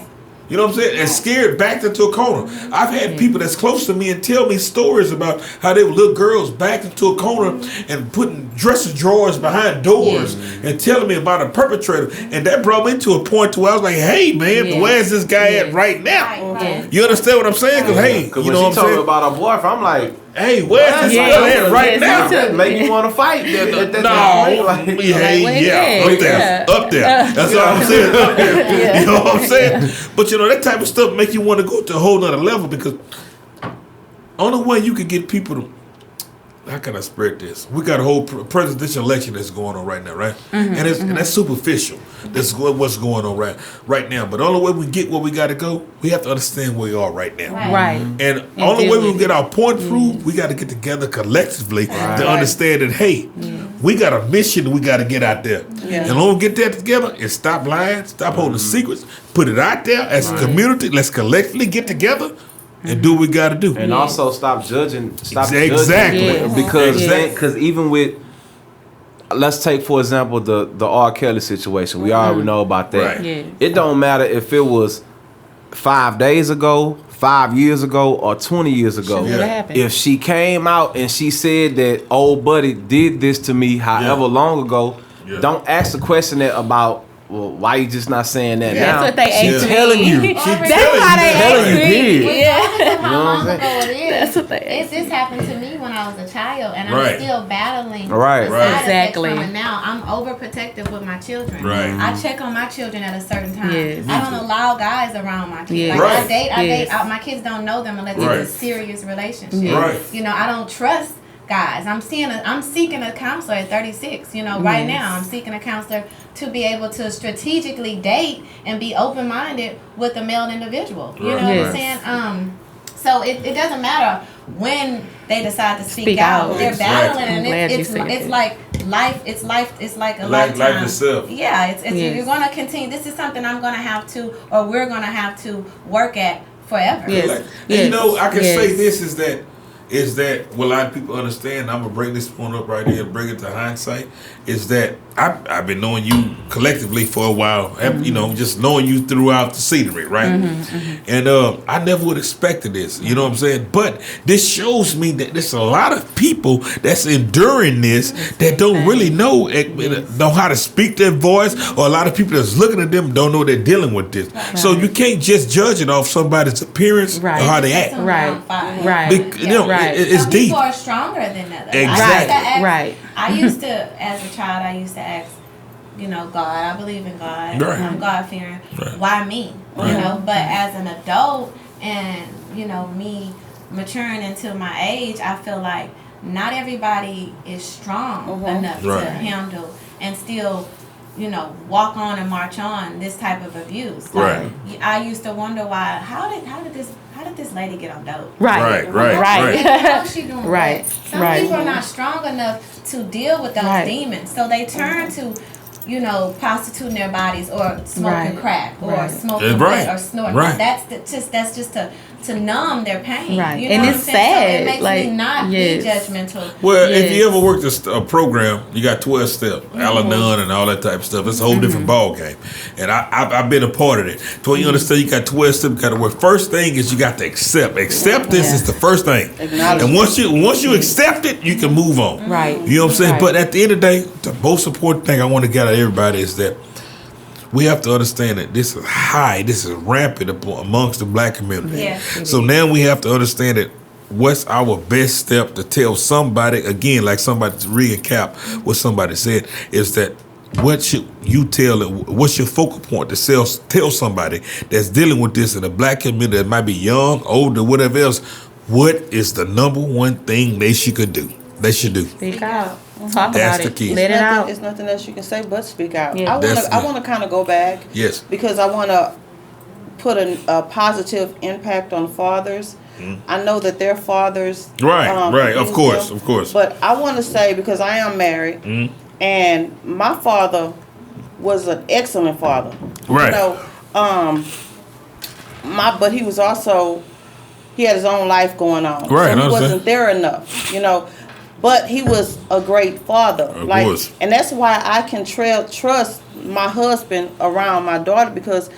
You know what I'm saying? And scared, backed into a corner. I've had people that's close to me and tell me stories about how they were little girls backed into a corner and putting dresser drawers behind doors and telling me about a perpetrator. And that brought me to a point to where I was like, hey, man, where's this guy at right now? You understand what I'm saying? Because, hey, you know what I'm saying? When she told me about her boyfriend, I'm like, hey, where's this guy at right now? That make you want to fight. Up there. That's what I'm saying. Up there. You know what I'm saying? But you know, that type of stuff make you want to go to a whole nother level, because only way you can get people to, how can I spread this? We got a whole presidential election that's going on right now, right? And that's superficial. That's what's going on right now. But the only way we get where we got to go, we have to understand where we are right now. And the only way we can get our point proved, we got to get together collectively to understand that, hey, we got a mission we got to get out there. And when we get that together and stop lying, stop holding secrets, put it out there as a community, let's collectively get together and do what we got to do. And also stop judging. Exactly. Because even with let's take for example the R. Kelly situation. We already know about that. Right. Yes. It don't matter if it was 5 days ago, 5 years ago, or 20 years ago. Sure, what happened? If she came out and she said that old buddy did this to me however long ago, don't ask the question that about, well, why you just not saying that now? That's what they She's asked telling me. you. That's how they telling you, asked me. period. Yeah. How long ago it is. That's what they This happened to me when I was a child, and Right. I'm still battling Right. the Right. side effects Exactly. from it now. I'm overprotective with my children. Right. I check on my children at a certain time. Yes. I don't allow guys around my kids. Yes. Like Right. I Yes. date. My kids don't know them unless Right. it's a serious relationship. Right. You know, I don't trust guys. I'm seeking a counselor at 36. You know, right now I'm seeking a counselor to be able to strategically date and be open-minded with a male individual. You know what I'm Yes. saying? So it doesn't matter when they decide to speak out. out. They're Right. battling, I'm and glad you it's said it's that. like life. It's life. It's like a Life lifetime. itself. Yeah, it's Yes. you're gonna continue. This is something I'm gonna have to, or we're gonna have to work at forever. Yes. And Yes. you know, I can Yes. say this is that what a lot of people understand. I'm gonna bring this point up right here and bring it to hindsight. Is that I've been knowing you collectively for a while. You know, just knowing you throughout the scenery, right? And I never would have expected this. You know what I'm saying? But this shows me that there's a lot of people that's enduring this that don't really know how to speak their voice, or a lot of people that's looking at them don't know they're dealing with this. So you can't just judge it off somebody's appearance or how they act. Right. Right. You know, Right. it's Some deep. people are stronger than others. Exactly. Right. I used to, as a child, I used to ask, you know, God. I believe in God. Right. I'm God fearing. Right. Why me? Right. You know. But as an adult, and you know, me maturing into my age, I feel like not everybody is strong enough Right. to handle and still, you know, walk on and march on this type of abuse. Right. Like, I used to wonder why. How did this lady get on dope? Right. How is she doing Right. that? Some Right. people are not strong enough to deal with those Right. demons, so they turn to, you know, prostituting their bodies or smoking Right. crack or Right. smoking Right. weed or snorting. Right. That's just to numb their pain. Right. You know And what it's I'm saying? So sad, it makes like, me not yes. be judgmental. Well, if Yes. you ever worked a program, you got 12 step, Al-Anon and all that type of stuff. It's a whole different ball game. And I've been a part of it. So you understand you got 12 step, you got to work. First thing is you got to accept. Acceptance is the first thing. And once you accept it, you can move on. Right. You know what I'm saying? Right. But at the end of the day, the most important thing I want to get out of everybody is that we have to understand that this is rampant amongst the black community. Yes. So now we have to understand that what's our best step to tell somebody, again, like somebody to recap what somebody said, is that what should you tell, what's your focal point to tell somebody that's dealing with this in the black community that might be young, older, whatever else, what is the number one thing they should do? Speak out. Talk That's about the it. key. Let it out. It's nothing else you can say but speak out. Yeah. I want to kind of go back. Yes. Because I want to put a positive impact on fathers. I know that their fathers. Right, of abuse them, course. But I want to say, because I am married, and my father was an excellent father. Right. You know, but he was also, he had his own life going on. Right, So I he wasn't understand. there enough, you know. But he was a great father. Of course. And that's why I can trust my husband around my daughter, because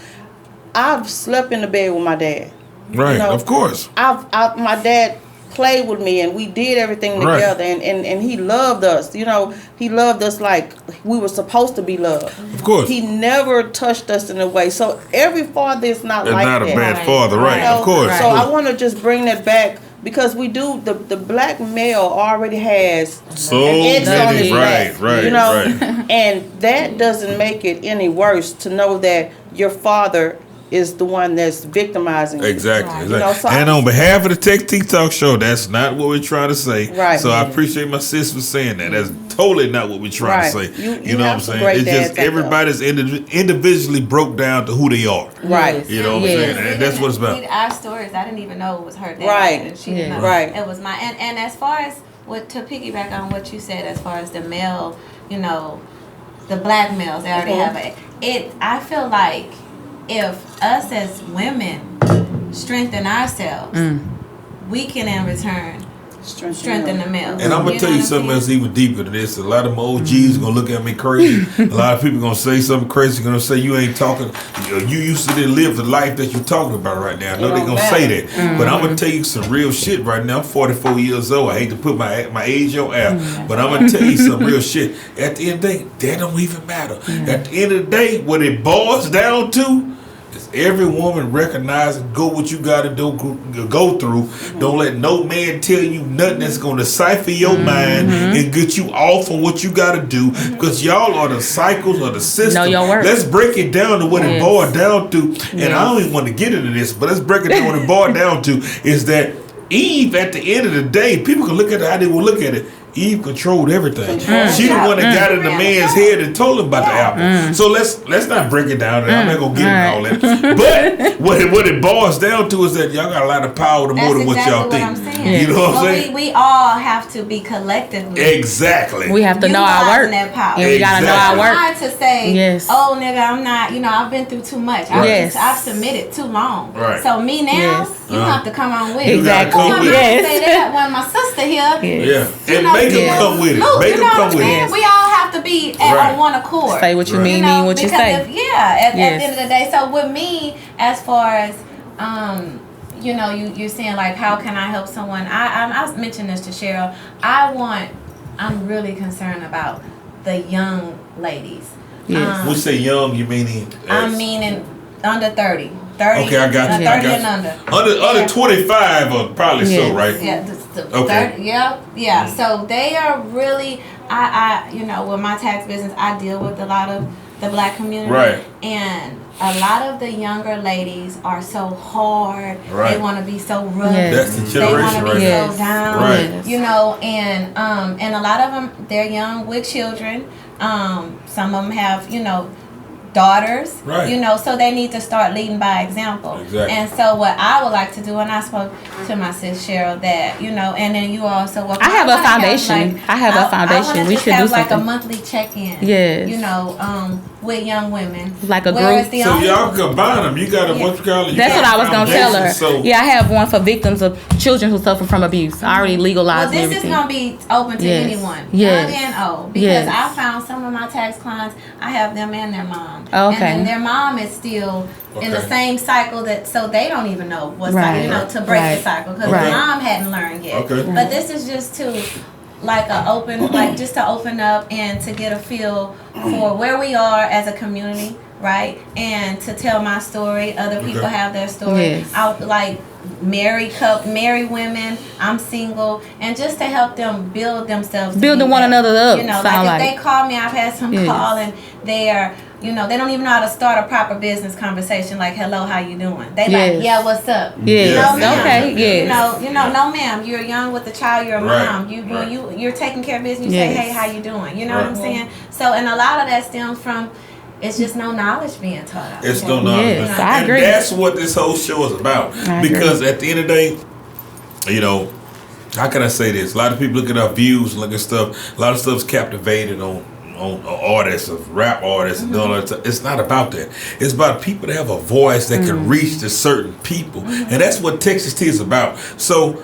I've slept in the bed with my dad. Right, You know, of course. My dad played with me, and we did everything Right. together, and he loved us. You know, he loved us like we were supposed to be loved. Of course. He never touched us in a way. So every father is not It's like not that. a bad father, right? You know, Of course. So I want to just bring that back, because we do, the black male already has So an X on many, his back, right, you know, right. and that doesn't make it any worse to know that your father is the one that's victimizing you. Exactly. You know, so and on behalf of the Tech Tea Talk Show, that's not what we're trying to say. Right. So I appreciate my sis for saying that. That's totally not what we're trying to say. Right. You know what have I'm some saying? great It's dads just out there. everybody's individually broke down to who they are. Right. You know what I'm saying? And that's what it's about. Our stories, I didn't even know it was her dad. Right. And she didn't know Right. it was mine. And as far as to piggyback on what you said, as far as the male, you know, the black males, they already have it. I feel like if us as women strengthen ourselves, we can in return strengthen the male. And I'm gonna tell you something else even deeper than this. A lot of my OGs gonna look at me crazy. A lot of people gonna say something crazy. Gonna say you ain't talking. You used to live the life that you're talking about right now. I know they gonna say that, but I'm gonna tell you some real shit right now. I'm 44 years old. I hate to put my age on air, but I'm gonna tell you some real shit. At the end of the day, that don't even matter. At the end of the day, what it boils down to. Every woman recognize and go what you gotta do, go through. Don't let no man tell you nothing that's gonna decipher your mind and get you off on what you gotta do. Because y'all are the cycles of the system. Know your worth. Let's break it down to what it boiled down to. And I don't even want to get into this, but let's break it down. What it boiled down to is that Eve, at the end of the day, people can look at it how they will look at it. Eve controlled everything. She the one that got in the man's head and told him about the apple. So let's not break it down. I'm not gonna get into all that. But what it boils down to is that y'all got a lot of power to more than what y'all think. You know what I'm saying? We all have to be collectively. Exactly. We have to know our work. That power. And we gotta know our work. Hard to say, oh nigga, I'm not. I've been through too much. I've submitted too long. Right. So me now, you have to come on with it. Exactly. I'm not gonna say that when my sister here. And make them come with it. Make them come with it. We all have to be on one accord. Say what you mean what you say. At the end of the day. So with me, as far as you're saying like, how can I help someone? I mentioned this to Cheryl. I'm really concerned about the young ladies. When you say young, you meaning? I'm meaning under 30. 30. Okay, I got you. 30 and under. Under 25 or probably so, right? Yeah. Okay. 30, yeah. So they are really, I with my tax business, I deal with a lot of the black community. Right. And a lot of the younger ladies are so hard. Right. They want to be so rough. That's the generation, They want to be right? so down. Right. And a lot of them, they're young with children. Some of them have, daughters, right. So they need to start leading by example. Exactly. And so what I would like to do, and I spoke to my sis Cheryl that, and then you also. I have a foundation. I have a foundation. We should do something. Like a monthly check-in. Yes. With young women. Like a group. So y'all combine them. You got a what you call it? That's what I was gonna tell her. So I have one for victims of children who suffer from abuse. I already legalized this everything. Is gonna be open to anyone, young and old, because I found some of my tax clients. I have them and their mom. Okay. And their mom is still in the same cycle so they don't even know what's to break the cycle because the mom hadn't learned yet. Okay. But this is just to just to open up and to get a feel for where we are as a community, right? And to tell my story. Other people have their story. Yes. Out like married women. I'm single, and just to help them build themselves, building one another up. If they call me, I've had some call and they are. They don't even know how to start a proper business conversation. Like, hello, how you doing? They like, yeah, what's up? Yes. No, ma'am. Okay. Yes. No, ma'am. You're young with a child. You're a mom. You're taking care of business. You say, hey, how you doing? You know what I'm saying? So, and a lot of that stems from. It's just no knowledge being taught out. It's no knowledge. Yes, I agree. And that's what this whole show is about. Because at the end of the day, how can I say this? A lot of people look at our views, look at stuff. A lot of stuff's captivated on artists, of rap artists, and all that stuff. It's not about that. It's about people that have a voice that can reach to certain people. And that's what Texas Tea is about. So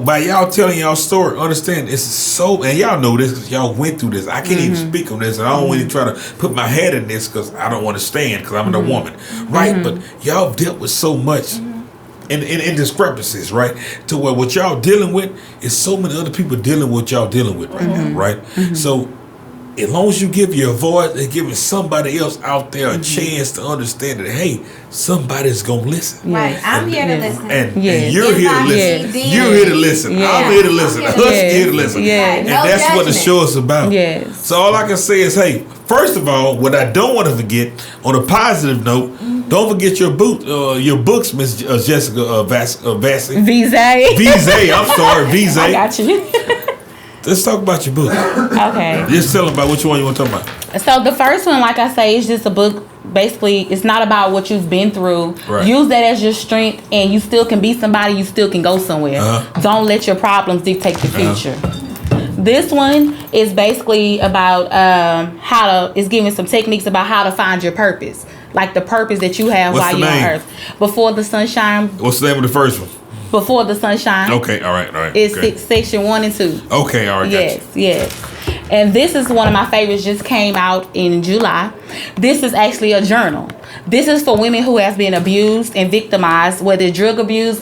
by y'all telling y'all story, understand it's so, and y'all know this because y'all went through this. I can't even speak on this, and I don't want to try to put my head in this because I don't want to stand because I'm a woman, right? But y'all dealt with so much in discrepancies, right? To where what y'all dealing with is so many other people dealing with what y'all dealing with right now, right? So as long as you give your voice and giving somebody else out there a chance to understand that, hey, somebody's gonna listen. Right, I'm here to listen. And you're here to listen. You're here to listen. I'm here to listen. Us here to listen. And that's what the show is about. So all I can say is, hey, first of all, what I don't want to forget, on a positive note, don't forget your books, Miss Jessica Vassy. Vise. I'm sorry, Vise. I got you. Let's talk about your book. Okay. Just tell them about which one you want to talk about. So the first one, like I say, is just a book. Basically, it's not about what you've been through. Right. Use that as your strength, and you still can be somebody. You still can go somewhere. Don't let your problems dictate the future. This one is basically about it's giving some techniques about how to find your purpose, like the purpose that you have while you're on Earth. Before the Sunshine. What's the name of the first one? Before the Sunshine. Okay, all right. It's okay. section 1 and 2. Okay, all right. Yes. And this is one of my favorites, just came out in July. This is actually a journal. This is for women who has been abused and victimized, whether drug abuse,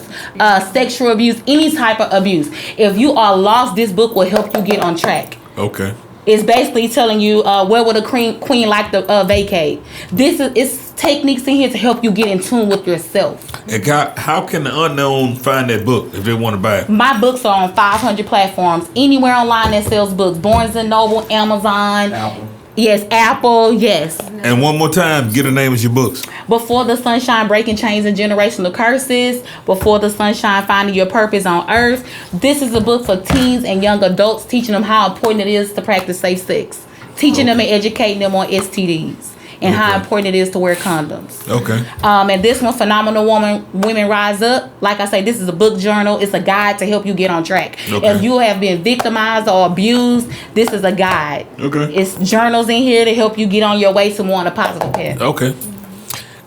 sexual abuse, any type of abuse. If you are lost, this book will help you get on track. Okay. It's basically telling you where would a queen like to vacate. It's techniques in here to help you get in tune with yourself. And how can the unknown find that book if they want to buy it? My books are on 500 platforms. Anywhere online that sells books. Barnes & Noble, Amazon. Apple. Yes, Apple, yes. And one more time, get the name of your books. Before the Sunshine, Breaking Chains and Generational Curses. Before the Sunshine, Finding Your Purpose on Earth. This is a book for teens and young adults, teaching them how important it is to practice safe sex. Teaching them and educating them on STDs. And how important it is to wear condoms. Okay. And this one, Phenomenal Women Rise Up. Like I say, this is a book journal. It's a guide to help you get on track. Okay. If you have been victimized or abused, this is a guide. Okay. It's journals in here to help you get on your way to more on a positive path. Okay.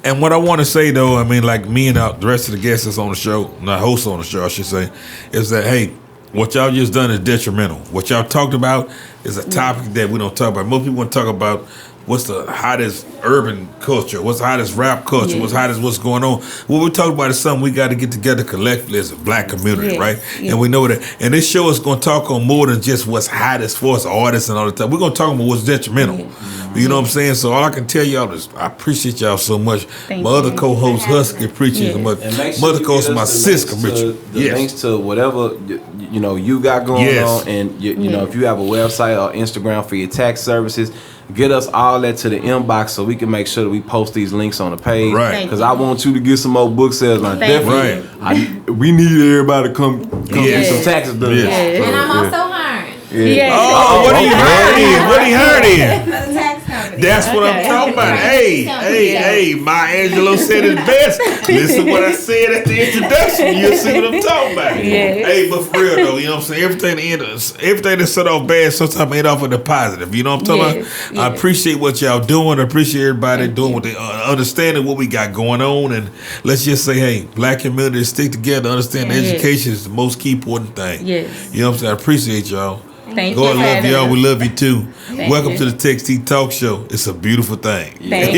And what I want to say, though, I mean, like me and the rest of the guests that's on the show, not hosts on the show, I should say, is that, hey, what y'all just done is detrimental. What y'all talked about is a topic that we don't talk about. Most people want to talk about what's the hottest urban culture, what's the hottest rap culture, what's hottest, what's going on. What we're talking about is something we got to get together collectively as a black community, right? And we know that. And this show is going to talk on more than just what's hottest for us artists and all the time. We're going to talk about what's detrimental. You know what I'm saying? So all I can tell y'all is I appreciate y'all so much. My other co-host, Husky, appreciates so much. Mother co-host, my sister, Richard. The links to whatever you got going on, and you know, if you have a website or Instagram for your tax services, get us all that to the inbox so we can make sure that we post these links on the page. Right. Because I want you to get some more book sales. I definitely, we need everybody to come get some taxes done. And I'm also hiring. Oh, what are you hiring? What are you hiring? For the tax company. That's what I'm talking about. Hey, Maya Angelou said it best. Listen to what I said at the introduction. You'll see what I'm talking about. Hey, but for real though, you know what I'm saying? Everything that set off bad sometimes end off with the positive. You know what I'm talking about? I appreciate what y'all doing. I appreciate everybody doing what they understanding what we got going on. And let's just say, hey, black communities stick together. Understand education is the most key important thing. You know what I'm saying? I appreciate y'all. Thank God you. love y'all. We love you too. Thank Welcome you. to the Text T Talk Show. It's a beautiful thing. Thank